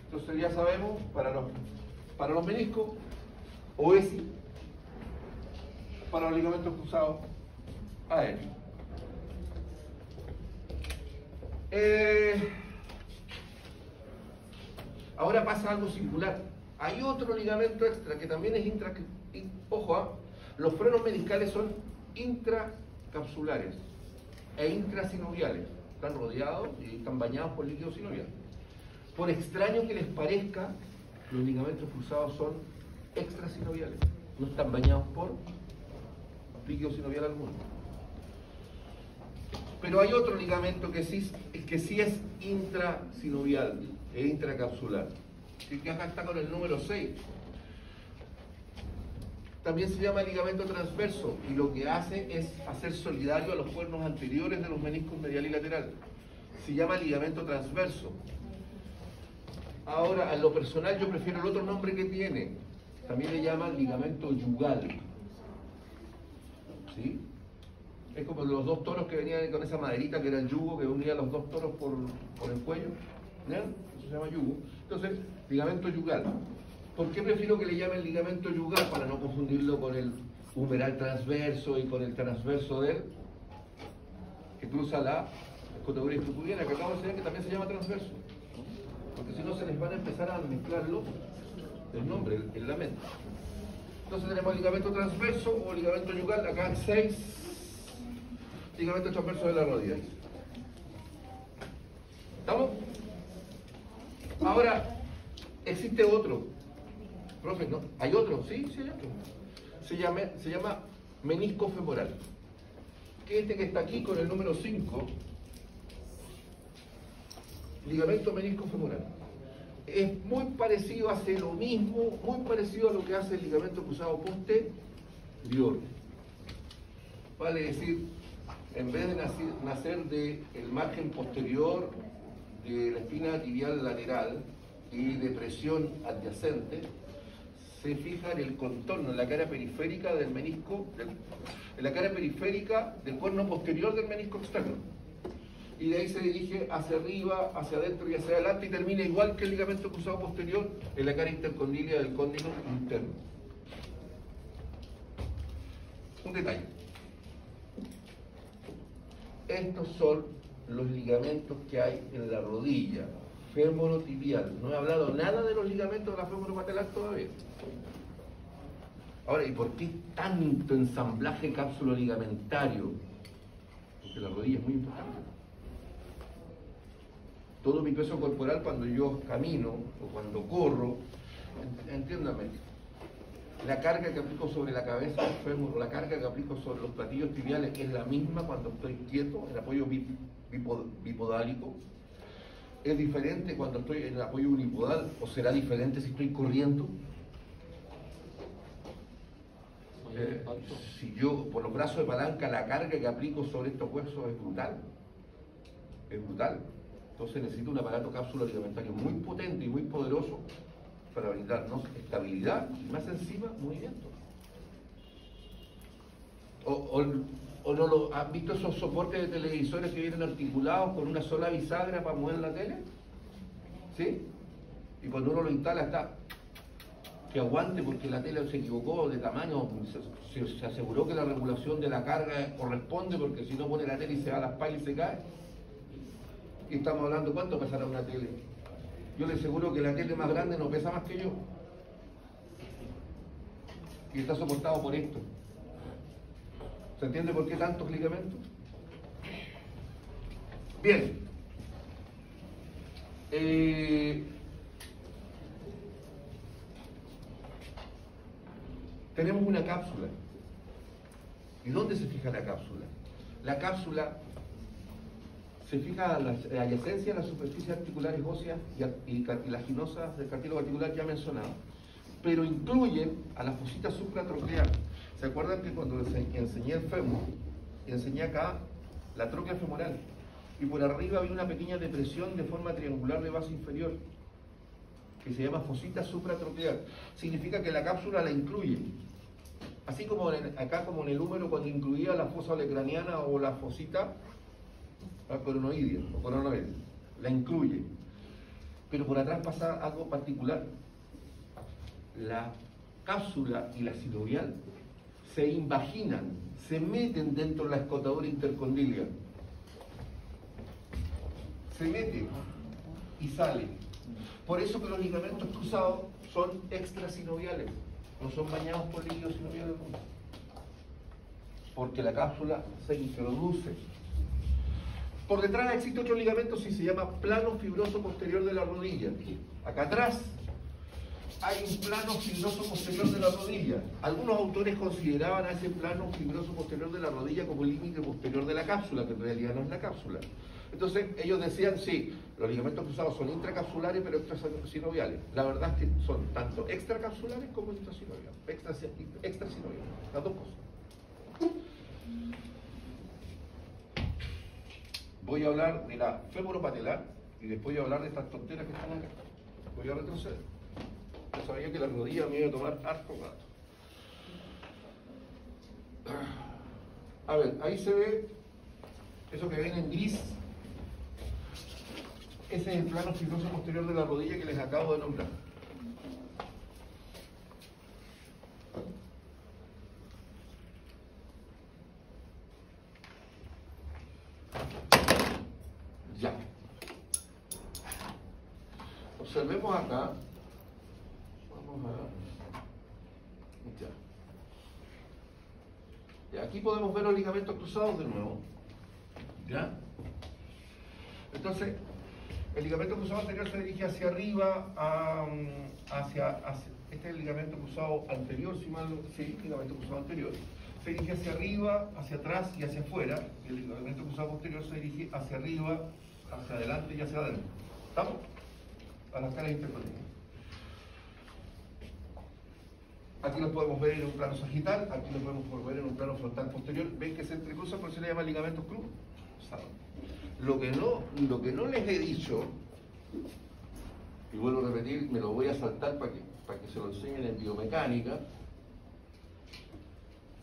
Entonces ya sabemos, para los meniscos, OESI, para los ligamentos cruzados, AL. Ahora pasa algo singular. Hay otro ligamento extra que también es ojo, los frenos meniscales son intracapsulares e intrasinoviales. Están rodeados y están bañados por líquido sinovial. Por extraño que les parezca, los ligamentos cruzados son extrasinoviales. No están bañados por líquido sinovial alguno. Pero hay otro ligamento que sí es intrasinovial e intracapsular, que acá está con el número 6. También se llama ligamento transverso y lo que hace es hacer solidario a los cuernos anteriores de los meniscos medial y lateral. Se llama ligamento transverso. Ahora, en lo personal yo prefiero el otro nombre que tiene. También le llaman ligamento yugal. ¿Sí? Es como los dos toros que venían con esa maderita que era el yugo, que unía a los dos toros por el cuello. ¿Ya? Eso se llama yugo. Entonces, ligamento yugal. ¿Por qué prefiero que le llamen ligamento yugal? Para no confundirlo con el humeral transverso y con el transverso que cruza la escotadura isquiopubiana, que acabo de enseñar que también se llama transverso. Porque si no se les van a empezar a mezclarlo el nombre en la mente. Entonces tenemos ligamento transverso o ligamento yugal, acá 6 ligamentos transversos de la rodilla. ¿Estamos? Ahora, existe otro. Profe, ¿no? ¿Hay otro? Sí, sí hay otro. Se llama menisco femoral. Que que está aquí con el número 5, ligamento menisco femoral. Es muy parecido, hace lo mismo, muy parecido a lo que hace el ligamento cruzado posterior. Vale decir, en vez de nacer del margen posterior de la espina tibial lateral y de presión adyacente, se fija en el contorno, en la cara periférica del menisco, en la cara periférica del cuerno posterior del menisco externo. Y de ahí se dirige hacia arriba, hacia adentro y hacia adelante y termina igual que el ligamento cruzado posterior en la cara intercondílea del cóndilo interno. Un detalle. Estos son los ligamentos que hay en la rodilla femorotibial. No he hablado nada de los ligamentos de la femoropatelar todavía. Ahora, ¿y por qué tanto ensamblaje cápsulo-ligamentario? Porque la rodilla es muy importante. Todo mi peso corporal cuando yo camino o cuando corro, entiéndame, la carga que aplico sobre la cabeza del fémur o la carga que aplico sobre los platillos tibiales es la misma cuando estoy quieto, el apoyo bipodálico. ¿Es diferente cuando estoy en el apoyo unipodal o será diferente si estoy corriendo? Si yo por los brazos de palanca la carga que aplico sobre estos huesos es brutal. Es brutal. Entonces necesito un aparato cápsulo ligamentario muy potente y muy poderoso para brindarnos estabilidad y más encima movimiento. ¿O no lo han visto esos soportes de televisores que vienen articulados con una sola bisagra para mover la tele? ¿Sí? Y cuando uno lo instala está que aguante porque la tele se equivocó de tamaño, se aseguró que la regulación de la carga corresponde porque si no pone la tele y se va a la espalda y se cae. Y estamos hablando, ¿cuánto pesará una tele? Yo le aseguro que la tele más grande no pesa más que yo. Y está soportado por esto. ¿Se entiende por qué tantos ligamentos? Bien. Tenemos una cápsula. ¿Y dónde se fija la cápsula? La cápsula se fija a la adyacencia de las superficies articulares óseas y cartilaginosas del cartílago articular ya mencionado, pero incluyen a la fosita supratroqueal. ¿Se acuerdan que cuando enseñé el fémur, enseñé acá la tróquea femoral? Y por arriba había una pequeña depresión de forma triangular de base inferior, que se llama fosita supratroqueal. Significa que la cápsula la incluye. Así como acá como en el húmero cuando incluía la fosa olecraniana o la fosita coronoidea o coronoidea, la incluye. Pero por atrás pasa algo particular. La cápsula y la sinovial se invaginan, se meten dentro de la escotadura intercondilia. Se mete y sale. Por eso que los ligamentos cruzados son extrasinoviales, no son bañados por líquidos sinoviales. Porque la cápsula se introduce. Por detrás existe otro ligamento, sí, se llama plano fibroso posterior de la rodilla. Acá atrás hay un plano fibroso posterior de la rodilla. Algunos autores consideraban a ese plano fibroso posterior de la rodilla como el límite posterior de la cápsula, que en realidad no es la cápsula. Entonces ellos decían, sí, los ligamentos cruzados son intracapsulares pero extrasinoviales. La verdad es que son tanto extracapsulares como extrasinoviales. Extrasinoviales, las dos cosas. Voy a hablar de la femoropatelar y después voy a hablar de estas tonteras que están acá. Voy a retroceder. Yo sabía que la rodilla me iba a tomar harto rato. A ver, ahí se ve eso que ven en gris. Ese es el plano fibroso posterior de la rodilla que les acabo de nombrar. Ya. Observemos acá. Vamos a... Ya. Aquí podemos ver los ligamentos cruzados de nuevo. ¿Ya? Entonces, el ligamento cruzado anterior se dirige hacia arriba, hacia este es el ligamento cruzado anterior, sí, ligamento cruzado anterior. Se dirige hacia arriba, hacia atrás y hacia afuera. Y el ligamento cruzado posterior se dirige hacia arriba, hacia adelante y hacia adentro. ¿Estamos? A las caras intercondiales. Aquí lo podemos ver en un plano sagital, aquí lo podemos ver en un plano frontal posterior. ¿Ven que se entrecruzan? Por eso se le llama ligamentos cruzados. Lo que no les he dicho, y vuelvo a repetir, me lo voy a saltar para que se lo enseñen en biomecánica.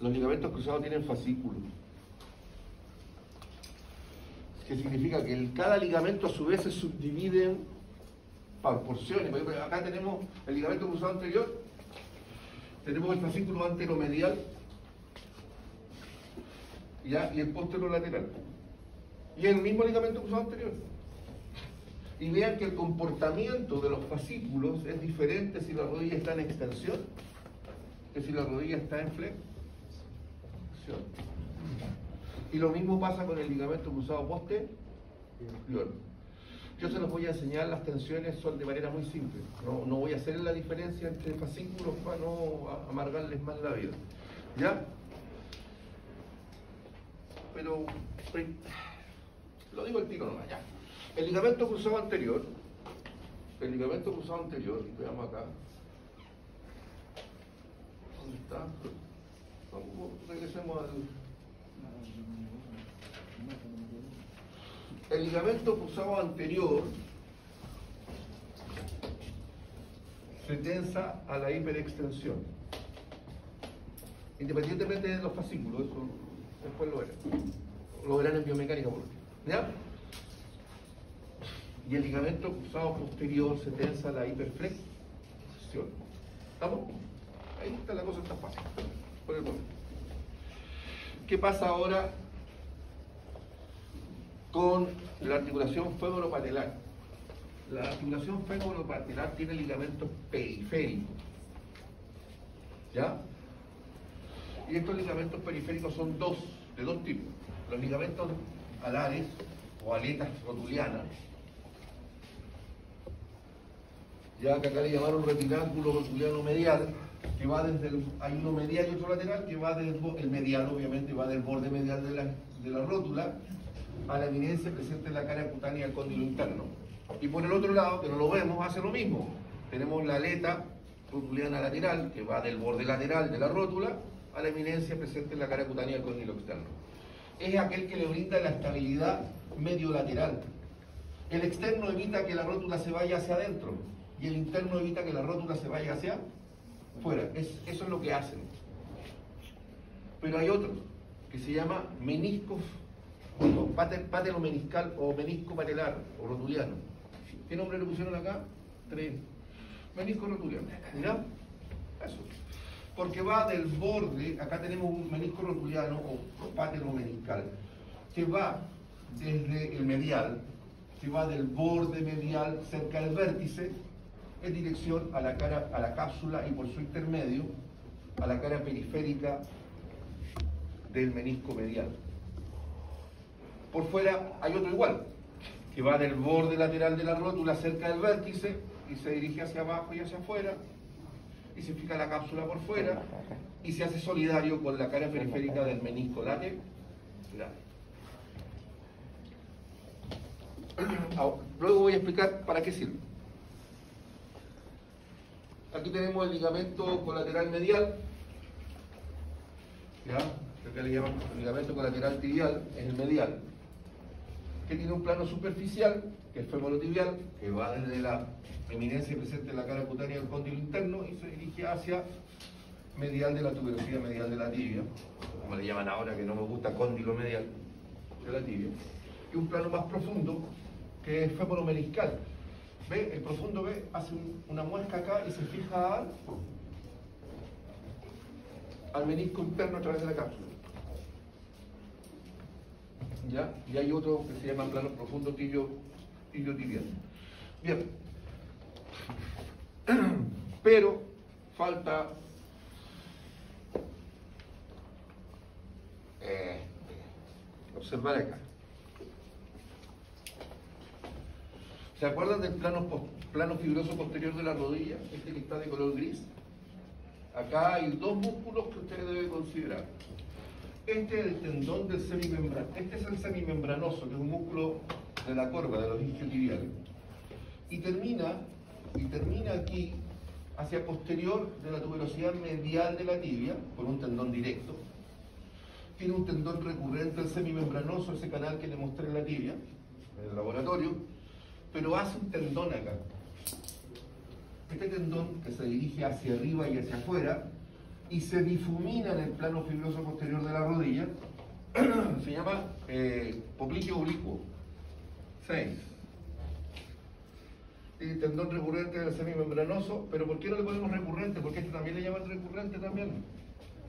Los ligamentos cruzados tienen fascículos, que significa que cada ligamento a su vez se subdivide en porciones. Acá tenemos el ligamento cruzado anterior, tenemos el fascículo anteromedial y el posterolateral. Y el mismo ligamento cruzado anterior. Y vean que el comportamiento de los fascículos es diferente si la rodilla está en extensión que si la rodilla está en flexión. Y lo mismo pasa con el ligamento cruzado posterior. Yo se los voy a enseñar, las tensiones son de manera muy simple. No voy a hacer la diferencia entre fascículos para no amargarles más la vida. ¿Ya? Pero lo digo el tiro nomás, ya. El ligamento cruzado anterior, veamos acá. ¿Dónde está? Regresemos al... El ligamento cruzado anterior se tensa a la hiperextensión, independientemente de los fascículos. Eso después lo verán en biomecánica por último. ¿Ya? Y el ligamento cruzado posterior se tensa a la hiperflexión. ¿Estamos? Ahí está, la cosa está fácil por el momento. ¿Qué pasa ahora con la articulación femoropatelar? La articulación femoropatelar tiene ligamentos periféricos. ¿Ya? Y estos ligamentos periféricos son de dos tipos. Los ligamentos alares o aletas rotulianas, ya que acá le llamaron retináculo rotuliano medial, que va desde hay uno medial y otro lateral, que va desde el medial, obviamente, va del borde medial de la rótula a la eminencia presente en la cara cutánea del cóndilo interno. Y por el otro lado, que no lo vemos, hace lo mismo. Tenemos la aleta rotuliana lateral, que va del borde lateral de la rótula a la eminencia presente en la cara cutánea del cóndilo externo. Es aquel que le brinda la estabilidad mediolateral. El externo evita que la rótula se vaya hacia adentro y el interno evita que la rótula se vaya hacia afuera. Eso es lo que hacen. Pero hay otro que se llama menisco patelomeniscal o menisco patelar o rotuliano. ¿Qué nombre le pusieron acá? 3. Menisco rotuliano. ¿Ya? Eso. Porque va del borde, acá tenemos un menisco rotuliano o patelomeniscal, que va desde el medial, que va del borde medial cerca del vértice, en dirección a la cara, a la cápsula y por su intermedio, a la cara periférica del menisco medial. Por fuera hay otro igual, que va del borde lateral de la rótula cerca del vértice y se dirige hacia abajo y hacia afuera, y se fija la cápsula por fuera y se hace solidario con la cara periférica del menisco lateral. Luego voy a explicar para qué sirve. Aquí tenemos el ligamento colateral medial, ¿ya? Acá le llaman el ligamento colateral tibial, es el medial, que tiene un plano superficial, que es femorotibial, que va desde la eminencia presente en la cara cutánea del cóndilo interno y se dirige hacia medial de la tuberosidad medial de la tibia, como le llaman ahora, que no me gusta, cóndilo medial de la tibia, y un plano más profundo, que es femoromeniscal. ¿Ve? El profundo, ve, hace una muesca acá y se fija al menisco interno a través de la cápsula. ¿Ya? Y hay otro que se llama plano profundo tilio-tibial. Bien. Pero falta observar acá. ¿Se acuerdan del plano fibroso posterior de la rodilla? Este que está de color gris. Acá hay dos músculos que ustedes deben considerar. Este es el tendón del semimembranoso. Este es el semimembranoso, que es un músculo de la corva, de los isquiotibiales. Y termina aquí, hacia posterior de la tuberosidad medial de la tibia, con un tendón directo. Tiene un tendón recurrente al semimembranoso, ese canal que le mostré en la tibia, en el laboratorio. Pero hace un tendón acá. Este tendón que se dirige hacia arriba y hacia afuera y se difumina en el plano fibroso posterior de la rodilla, se llama poplicio oblicuo. 6. El tendón recurrente del semimembranoso, pero ¿por qué no le ponemos recurrente? Porque este también le llaman recurrente también.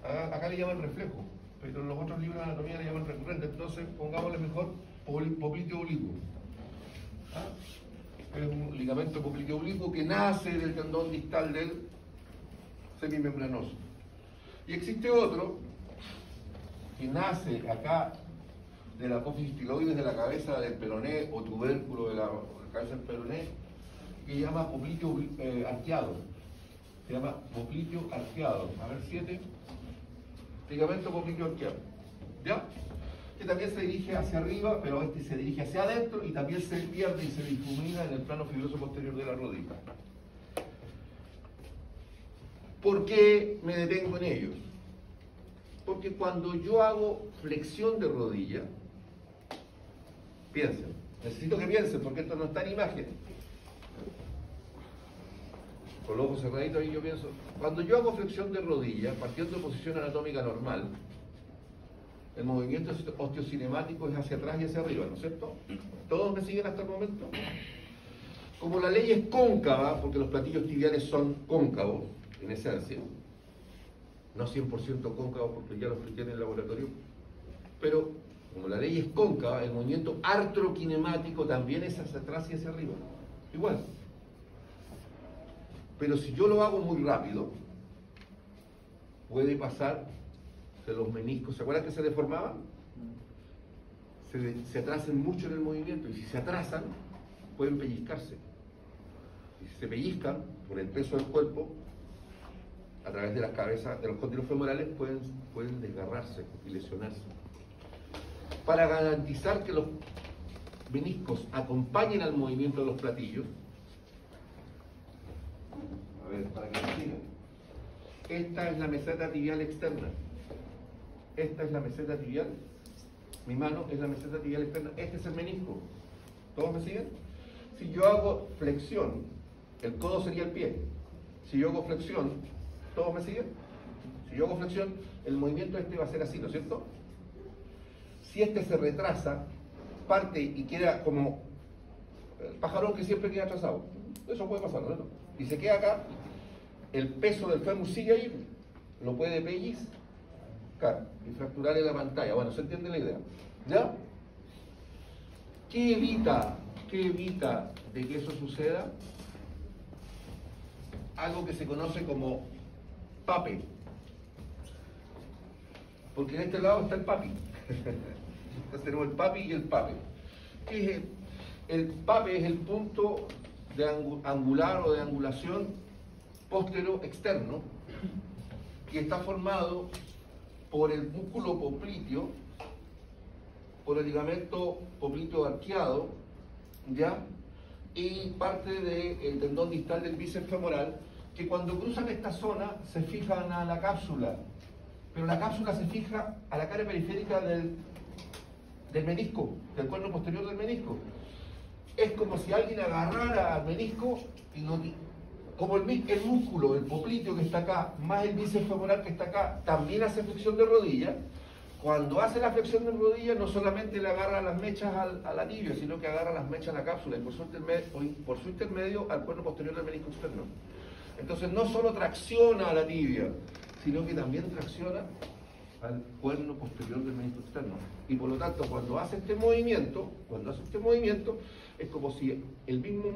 Acá le llaman reflejo, pero en los otros libros de anatomía le llaman recurrente, entonces pongámosle mejor poplicio oblicuo. Es un ligamento poplicio oblicuo que nace del tendón distal del semimembranoso. Y existe otro que nace acá de la apófisis tiloides de la cabeza del peroné o tubérculo de la cabeza del peroné, que se llama poplicio arqueado. Se llama poplicio arqueado. A ver, 7. Ligamento poplicio arqueado. ¿Ya? Que también se dirige hacia arriba, pero este se dirige hacia adentro y también se pierde y se difumina en el plano fibroso posterior de la rodilla. ¿Por qué me detengo en ellos? Porque cuando yo hago flexión de rodilla, piensen, necesito que piensen porque esto no está en imagen. Con los ojos cerraditos ahí yo pienso, cuando yo hago flexión de rodilla, partiendo de posición anatómica normal, el movimiento osteocinemático es hacia atrás y hacia arriba, ¿no es cierto? ¿Todos me siguen hasta el momento? Como la ley es cóncava, porque los platillos tibiales son cóncavos, en esencia, no 100% cóncavos porque ya lo expliqué en el laboratorio, pero como la ley es cóncava, el movimiento artroquinemático también es hacia atrás y hacia arriba, igual. Pero si yo lo hago muy rápido, puede pasar de los meniscos, ¿se acuerdan que se deformaban? Se atrasan mucho en el movimiento y si se atrasan, pueden pellizcarse. Y si se pellizcan por el peso del cuerpo, a través de las cabezas, de los cóndilos femorales, pueden desgarrarse y lesionarse. Para garantizar que los meniscos acompañen al movimiento de los platillos, a ver, para que me sigan, esta es la meseta tibial externa. Esta es la meseta tibial, mi mano es la meseta tibial externa, este es el menisco. ¿Todos me siguen? Si yo hago flexión el codo sería el pie. Si yo hago flexión, ¿todos me siguen? Si yo hago flexión, el movimiento este va a ser así, ¿no es cierto? Si este se retrasa, parte y queda como el pajarón que siempre queda atrasado. Eso puede pasar, ¿no? Y se queda acá, el peso del fémur sigue ahí, lo puede pellizcar y fracturar en la pantalla. Bueno, ¿se entiende la idea? ¿Ya? ¿Qué evita de que eso suceda? Algo que se conoce como PAPE. Porque en este lado está el PAPI. Entonces tenemos el PAPI y el PAPE. ¿Qué es el PAPE? Es el punto de angular o de angulación póstero externo, que está formado por el músculo popliteo, por el ligamento popliteo arqueado, ¿ya? Y parte del tendón distal del bíceps femoral, que cuando cruzan esta zona se fijan a la cápsula, pero la cápsula se fija a la cara periférica del menisco, del cuerno posterior del menisco. Es como si alguien agarrara al menisco y como el músculo, el popliteo que está acá, más el bíceps femoral que está acá, también hace flexión de rodilla. Cuando hace la flexión de rodilla, no solamente le agarra las mechas a la tibia, sino que agarra las mechas a la cápsula y por su intermedio al cuerno posterior del menisco externo. Entonces no solo tracciona a la tibia, sino que también tracciona al cuerno posterior del menisco externo. Y por lo tanto, cuando hace este movimiento, es como si los mismos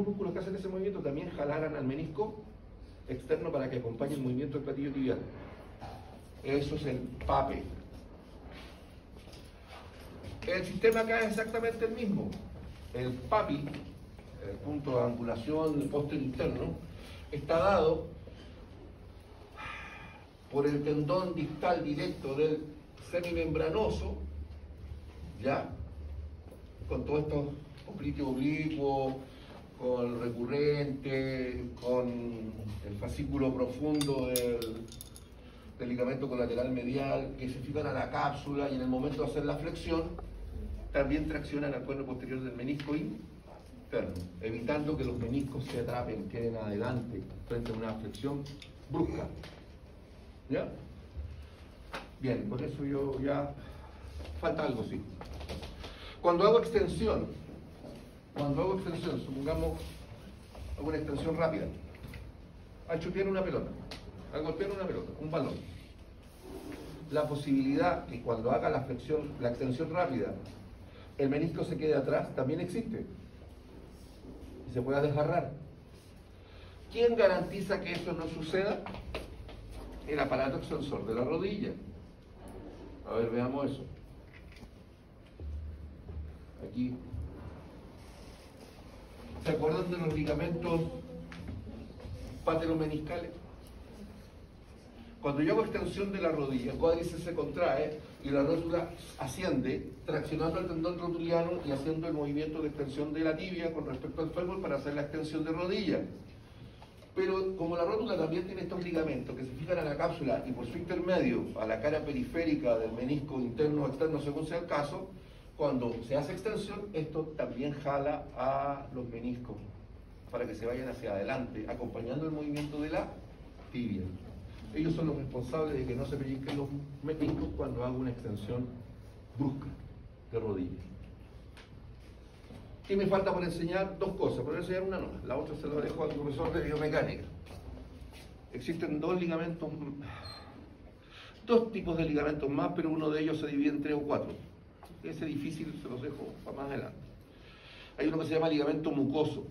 músculos que hacen ese movimiento también jalaran al menisco externo para que acompañe el movimiento del platillo tibial. Eso es el PAPE. El sistema acá es exactamente el mismo. El PAPI, el punto de angulación del posterior interno, está dado por el tendón distal directo del semimembranoso, ¿ya? Con todo esto popliteo oblicuo, con el recurrente, con el fascículo profundo del ligamento colateral medial, que se fijan a la cápsula y en el momento de hacer la flexión también traccionan al cuerno posterior del menisco interno, evitando que los meniscos se atrapen, queden adelante frente a una flexión brusca. ¿Ya? Bien, con eso yo ya... Falta algo, sí. Cuando hago extensión, supongamos hago una extensión rápida, al chupear una pelota, al golpear una pelota, un balón, la posibilidad que cuando haga la extensión rápida, el menisco se quede atrás, también existe. Y se pueda desgarrar. ¿Quién garantiza que eso no suceda? El aparato extensor de la rodilla. A ver, veamos eso. Aquí. ¿Se acuerdan de los ligamentos patelomeniscales? Cuando yo hago extensión de la rodilla, el cuádriceps se contrae y la rótula asciende, traccionando el tendón rotuliano y haciendo el movimiento de extensión de la tibia con respecto al fémur para hacer la extensión de rodilla. Pero como la rótula también tiene estos ligamentos que se fijan a la cápsula y por su intermedio a la cara periférica del menisco interno o externo según sea el caso, cuando se hace extensión, esto también jala a los meniscos para que se vayan hacia adelante, acompañando el movimiento de la tibia. Ellos son los responsables de que no se pellizquen los meniscos cuando hago una extensión brusca de rodilla. ¿Qué me falta por enseñar? Dos cosas. Por enseñar una no, la otra se la dejo al profesor de biomecánica. Existen dos tipos de ligamentos más, pero uno de ellos se divide en 3 o 4. Ese difícil se los dejo para más adelante. Hay uno que se llama ligamento mucoso.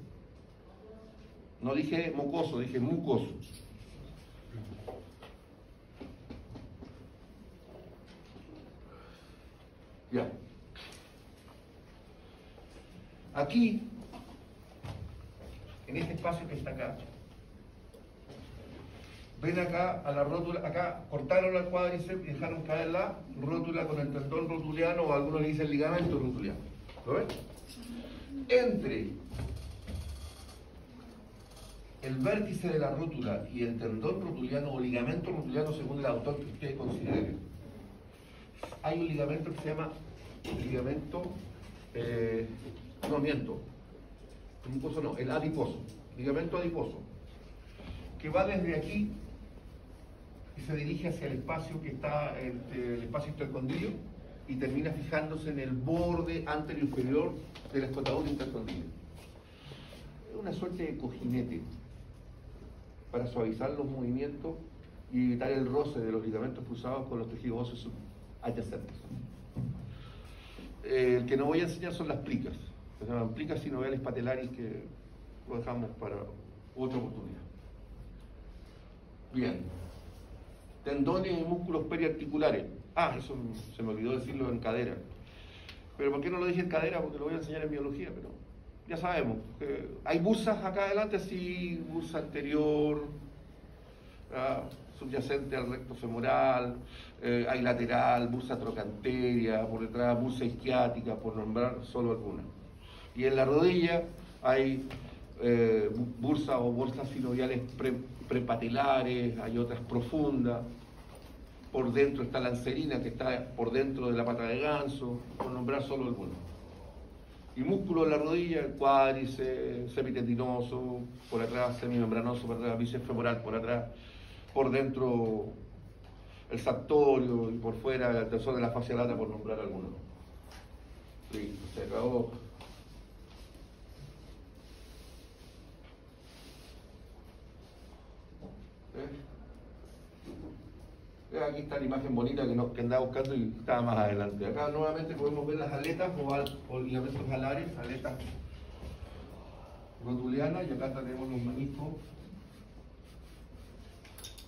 No dije mocoso, dije mucoso. Ya. Aquí, en este espacio que está acá, ven acá a la rótula, acá cortaron el cuádriceps y dejaron caer la rótula con el tendón rotuliano, o algunos le dicen ligamento rotuliano. ¿Lo ven? Entre el vértice de la rótula y el tendón rotuliano o ligamento rotuliano, según el autor que ustedes consideren, hay un ligamento que se llama ligamento, no miento, el adiposo. ligamento adiposo, que va desde aquí y se dirige hacia el espacio que está entre el espacio intercondilo y termina fijándose en el borde anterior inferior del escotadura intercondilo. Es una suerte de cojinete para suavizar los movimientos y evitar el roce de los ligamentos cruzados con los tejidos óseos adyacentes. El que no voy a enseñar son las plicas. Se llaman plicas sinoviales patelaris, que lo dejamos para otra oportunidad. Bien. Tendones y músculos periarticulares. Eso se me olvidó decirlo en cadera. Pero ¿por qué no lo dije en cadera? Porque lo voy a enseñar en biología, pero ya sabemos. Hay bursas acá adelante, sí, bursa anterior, subyacente al recto femoral, hay lateral, bursa trocanteria, por detrás bursa isquiática, por nombrar solo algunas. Y en la rodilla hay bursas o bolsas sinoviales prepatelares, hay otras profundas. Por dentro está la anserina, que está por dentro de la pata de ganso, por nombrar solo algunos. Y músculo de la rodilla, el cuádriceps, semitendinoso, por atrás, semimembranoso, por atrás, bíceps femoral, por atrás, por dentro el sartorio y por fuera el tensor de la fascia lata, por nombrar algunos. Sí, se acabó. Aquí está la imagen bonita que andaba buscando y estaba más adelante. Acá nuevamente podemos ver las aletas o ligamentos alares, aletas rotulianas, y acá tenemos los meniscos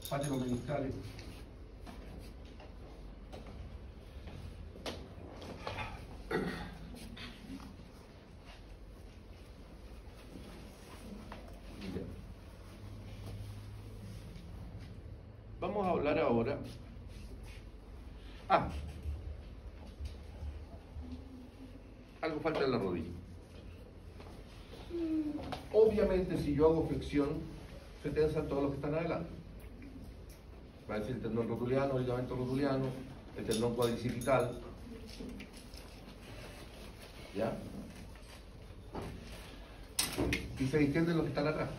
patelo-meniscales. Vamos a hablar ahora. Algo falta en la rodilla. Obviamente, si yo hago flexión, se tensan todos los que están adelante. Va a decir el tendón rotuliano, el ligamento rotuliano, el tendón cuadricipital. ¿Ya? Y se distienden los que están atrás,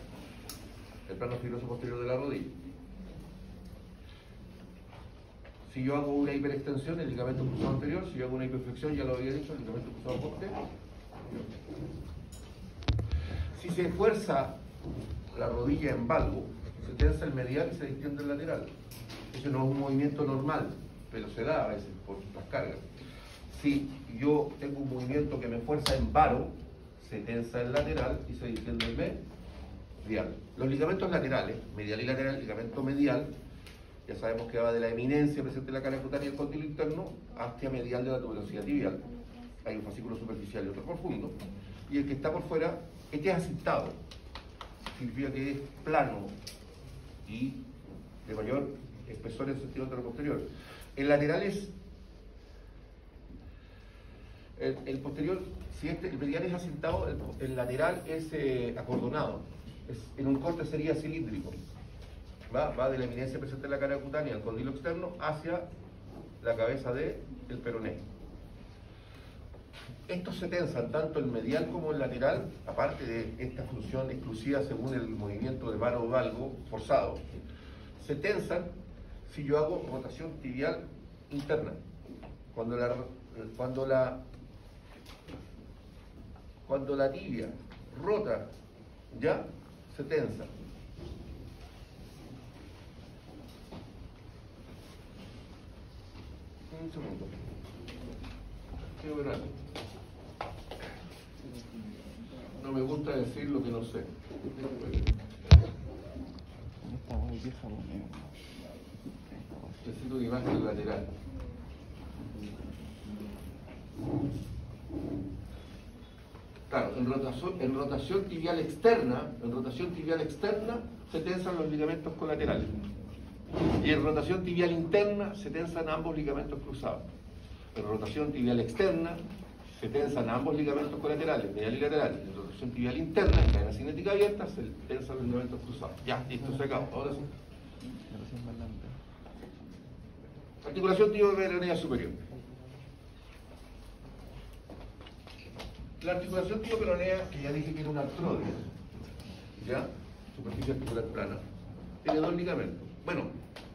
el plano fibroso posterior de la rodilla. Si yo hago una hiperextensión, el ligamento cruzado anterior. Si yo hago una hiperflexión, ya lo había dicho, el ligamento cruzado posterior. Si se fuerza la rodilla en valgo, se tensa el medial y se distiende el lateral. Eso no es un movimiento normal, pero se da a veces por las cargas. Si yo tengo un movimiento que me fuerza en varo, se tensa el lateral y se distiende el medial. Los ligamentos laterales, medial y lateral, ligamento medial, ya sabemos que va de la eminencia presente en la cara cutánea y el cóndilo interno hacia medial de la tuberosidad tibial. Hay un fascículo superficial y otro profundo. Y el que está por fuera, este es asintado. Significa que es plano y de mayor espesor en sentido anteroposterior. El lateral es el posterior. Si el medial es asintado, el lateral es acordonado. En un corte sería cilíndrico. Va de la eminencia presente en la cara cutánea, el cóndilo externo, hacia la cabeza del peroné. Estos se tensan tanto el medial como el lateral, aparte de esta función exclusiva según el movimiento de varo o valgo forzado. Se tensan si yo hago rotación tibial interna. Cuando la tibia rota, ya se tensa. Un segundo. Quiero ver algo. No me gusta decir lo que no sé. Necesito una imagen lateral. Claro, en rotación tibial externa se tensan los ligamentos colaterales. Y en rotación tibial interna se tensan ambos ligamentos cruzados. En rotación tibial externa se tensan ambos ligamentos colaterales, medial y lateral. En rotación tibial interna, en cadena cinética abierta, se tensan los ligamentos cruzados. Ya, listo, se acabó. Ahora sí. Articulación tibio-peronea superior. La articulación tibio-peronea, que ya dije que era una artrodia, ¿ya? Superficie articular plana, tiene 2 ligamentos. Bueno,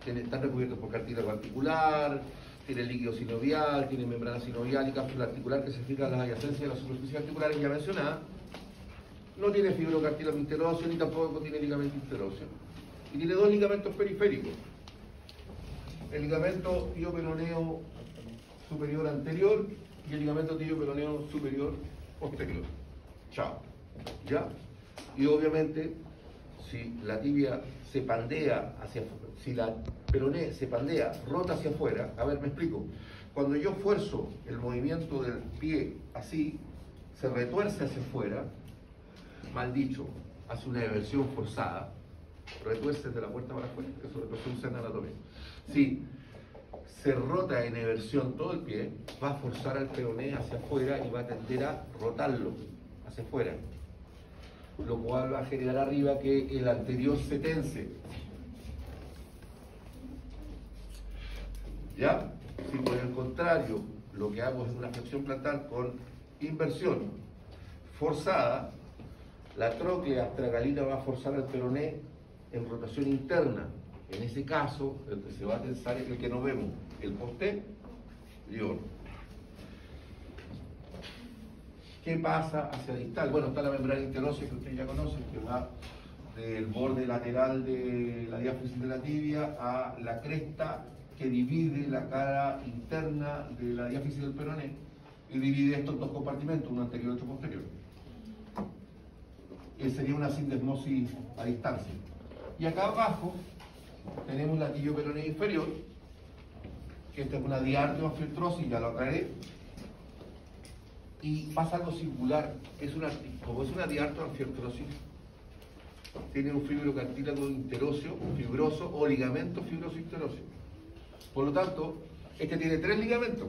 están recubiertos por cartílago articular, tiene líquido sinovial, tiene membrana sinovial y cápsula articular que se fija en las adyacencias de las superficies articulares ya mencionadas. No tiene fibrocartílago interóseo ni tampoco tiene ligamento interóseo. Y tiene 2 ligamentos periféricos. El ligamento tibio-peroneo superior anterior y el ligamento tibio-peroneo superior posterior. Chao. ¿Ya? Y obviamente, si la tibia se pandea hacia afuera, si la peroné se pandea, rota hacia afuera, a ver, me explico. Cuando yo fuerzo el movimiento del pie así, se retuerce hacia afuera, mal dicho, hace una eversión forzada, retuerce de la puerta para afuera, eso se usa en anatomía. Si se rota en eversión todo el pie, va a forzar al peroné hacia afuera y va a tender a rotarlo hacia afuera, lo cual va a generar arriba que el anterior se tense. ¿Ya? Si por el contrario lo que hago es una flexión plantar con inversión forzada, la tróclea astragalina va a forzar al peroné en rotación interna. En ese caso, el que se va a tensar es el que no vemos, el posterior. ¿Qué pasa hacia distal? Bueno, está la membrana interósea que ustedes ya conocen, que va del borde lateral de la diáfisis de la tibia a la cresta que divide la cara interna de la diáfisis del peroné y divide estos 2 compartimentos, uno anterior y otro posterior. Sería una sindesmosis a distancia. Y acá abajo tenemos la tibio-peronea inferior, que esta es una diartroanfiartrosis, ya lo aclaré. Y pasa algo singular, como es una diartroanfiartrosis, tiene un fibrocartílago interóseo, fibroso o ligamento fibroso interóseo. Por lo tanto, este tiene 3 ligamentos.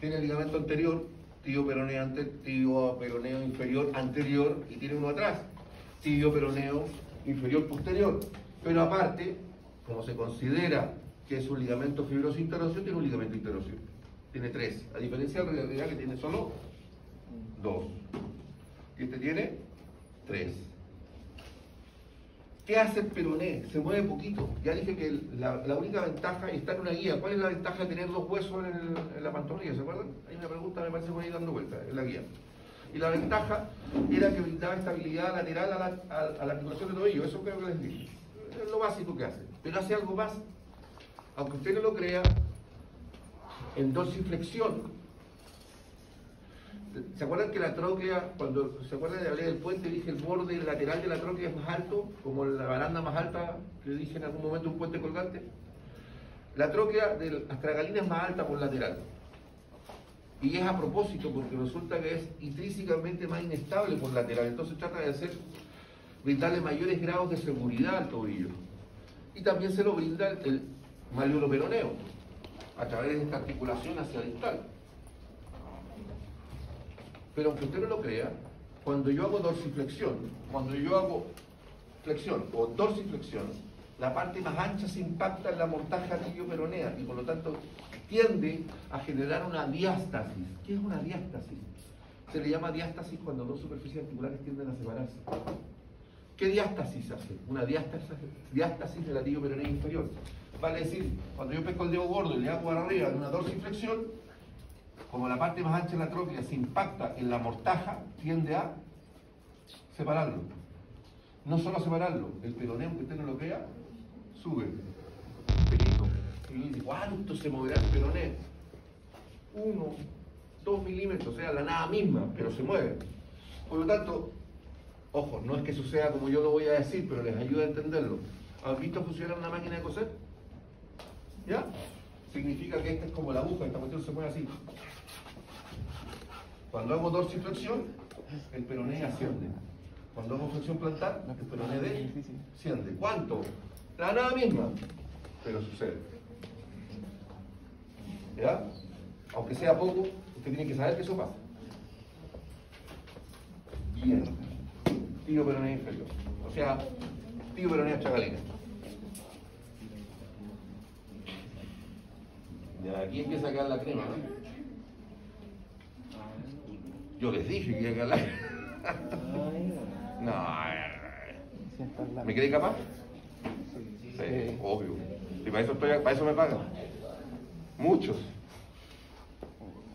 Tiene el ligamento anterior, tibio-peroneo inferior anterior, y tiene uno atrás, tibio-peroneo inferior posterior. Pero aparte, como se considera que es un ligamento fibroso interóseo, tiene un ligamento interóseo. Tiene 3, a diferencia de la realidad que tiene solo 2. Y este tiene 3. ¿Qué hace el peroné? Se mueve poquito. Ya dije que la única ventaja está en una guía. ¿Cuál es la ventaja de tener 2 huesos en la pantorrilla? ¿Se acuerdan? Hay una pregunta, me parece, por ahí dando vuelta en la guía. Y la ventaja era que brindaba estabilidad lateral a la articulación de tobillo. Eso creo que les dije. Es lo básico que hace. Pero hace algo más. Aunque usted no lo crea, en dorsiflexión. ¿Se acuerdan que la tróclea, cuando se acuerdan de hablar del puente, dije el borde lateral de la tróclea es más alto, como la baranda más alta que dije en algún momento un puente colgante? La tróclea del astragalina es más alta por lateral. Y es a propósito, porque resulta que es intrínsecamente más inestable por lateral. Entonces trata de brindarle mayores grados de seguridad al tobillo. Y también se lo brinda el malleolo peroneo, a través de esta articulación hacia distal. Pero aunque usted no lo crea, cuando yo hago dorsiflexión, cuando yo hago flexión o dorsiflexión, la parte más ancha se impacta en la mortaja tibio-peronea y por lo tanto tiende a generar una diástasis. ¿Qué es una diástasis? Se le llama diástasis cuando 2 superficies articulares tienden a separarse. ¿Qué diástasis hace? Una diástasis de la tibio-peronea inferior. Vale decir, cuando yo pesco el dedo gordo y le hago para arriba en una dorsiflexión, como la parte más ancha de la tróclea se impacta en la mortaja, tiende a separarlo. No solo a separarlo, el peroneo, que usted no lo crea, sube un pelito. Y dice, ¿cuánto se moverá el peroneo? 1, 2 milímetros, o sea, la nada misma, pero se mueve. Por lo tanto, ojo, no es que suceda como yo lo voy a decir, pero les ayuda a entenderlo. ¿Han visto funcionar una máquina de coser? ¿Ya? Significa que esta es como la aguja, esta cuestión se mueve así. Cuando hago dorsiflexión, el peroné asciende. Cuando hago flexión plantar, el peroné desciende. ¿Cuánto? La nada misma, pero sucede. ¿Ya? Aunque sea poco, usted tiene que saber que eso pasa. Bien. Tibio-peronea inferior. O sea, tibio-peronea astragalina. De aquí empieza a quedar la crema, ¿no? Yo les dije que iba a quedar la crema. No, ¿Me quedé capaz? Sí, obvio. Y para eso me pagan. Muchos.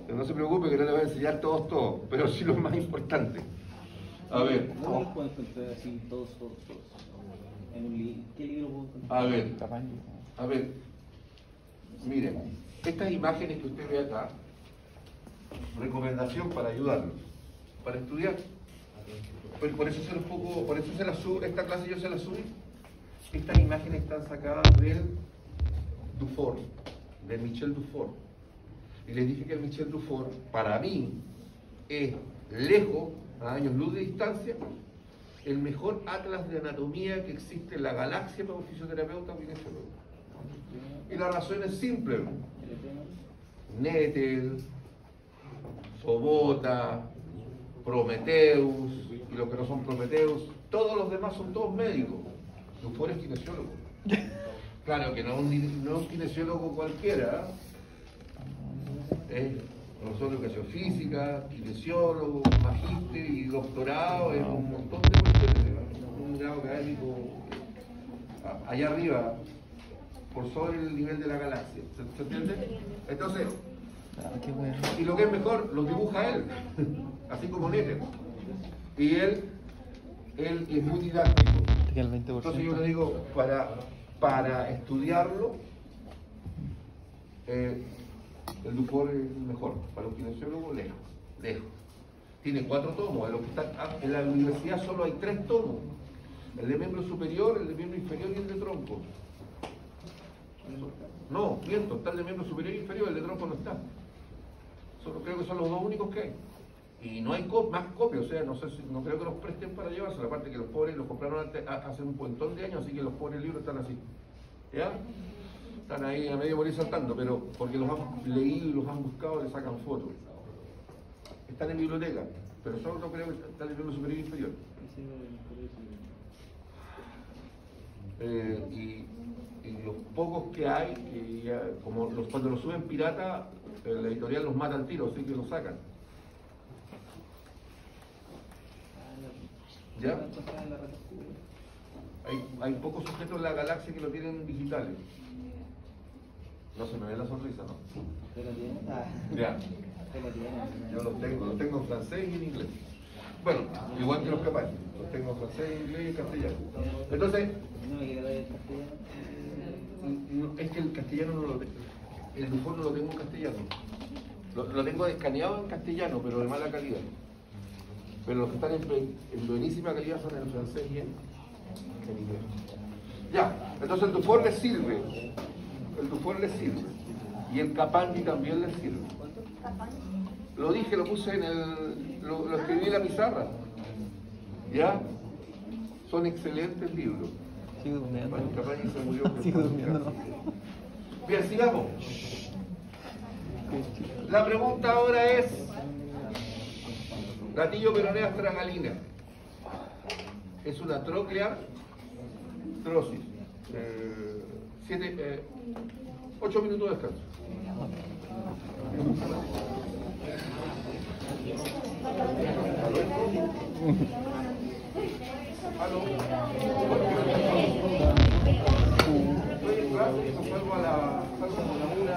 No se preocupe que no le voy a enseñar todos, pero sí los más importantes. A ver. ¿Dónde los puedo encontrar así, todos? ¿En un libro? ¿Qué libro puedo encontrar? A ver. Miren, estas imágenes que usted ve acá, recomendación para ayudarlos, para estudiar. Pues por eso se las subo, esta clase yo se la subí. Estas imágenes están sacadas del Dufour, de Michel Dufour. Y les dije que el Michel Dufour, para mí, es lejos, a años luz de distancia, el mejor atlas de anatomía que existe en la galaxia para un fisioterapeuta o kinesiólogo. Y la razón es simple. Nettel, Sobota, Prometheus, y los que no son Prometheus, todos los demás son todos médicos. Dufour es kinesiólogo. Claro que no un kinesiólogo cualquiera. Es profesor de educación física, kinesiólogo, magíster y doctorado en un montón de cuestiones. Un grado académico allá arriba, por sobre el nivel de la galaxia. ¿Se entiende? Entonces, y lo que es mejor, los dibuja él, así como Nettel. Y él es muy didáctico. Entonces yo le digo, para estudiarlo, el Dufour es mejor. Para un kinesiólogo, lejos. Tiene 4 tomos. En la universidad solo hay 3 tomos. El de miembro superior, el de miembro inferior y el de tronco. No, miento, está el de miembro superior e inferior, el de tronco no está. Solo creo que son los 2 únicos que hay. Y no hay más copias, o sea, no creo que los presten para llevarse. Aparte que los pobres los compraron hace un montón de años, así que los pobres libros están así. ¿Ya? Están ahí a medio morir saltando, pero porque los han leído y los han buscado, le sacan fotos. Están en biblioteca, pero solo no creo que están en el miembro superior e inferior. Y los pocos que hay, que ya, como cuando los suben pirata, la editorial los mata al tiro, así que los sacan. ¿Ya? Hay pocos sujetos en la galaxia que lo tienen digitales. No se me ve la sonrisa, ¿no? Ya. Yo los tengo en francés y en inglés. Bueno, igual que los capaces. Los tengo en francés, inglés y castellano. Entonces, es que el castellano no lo tengo. El Dufour no lo tengo en castellano. Lo tengo escaneado en castellano, pero de mala calidad. Pero los que están en buenísima calidad son en francés y en inglés. Ya, entonces el Dufour les sirve. Y el Capandi también les sirve. Lo dije, lo puse lo escribí en la pizarra. ¿Ya? Son excelentes libros. Sigo durmiendo. Bueno, Capandi se murió. Sigo durmiendo. Bien, sigamos. La pregunta ahora es: gatillo peronea astragalina. Es una troclear trosis. 8 minutos de descanso. ¿Aló? Estoy en clase y salgo a la 1.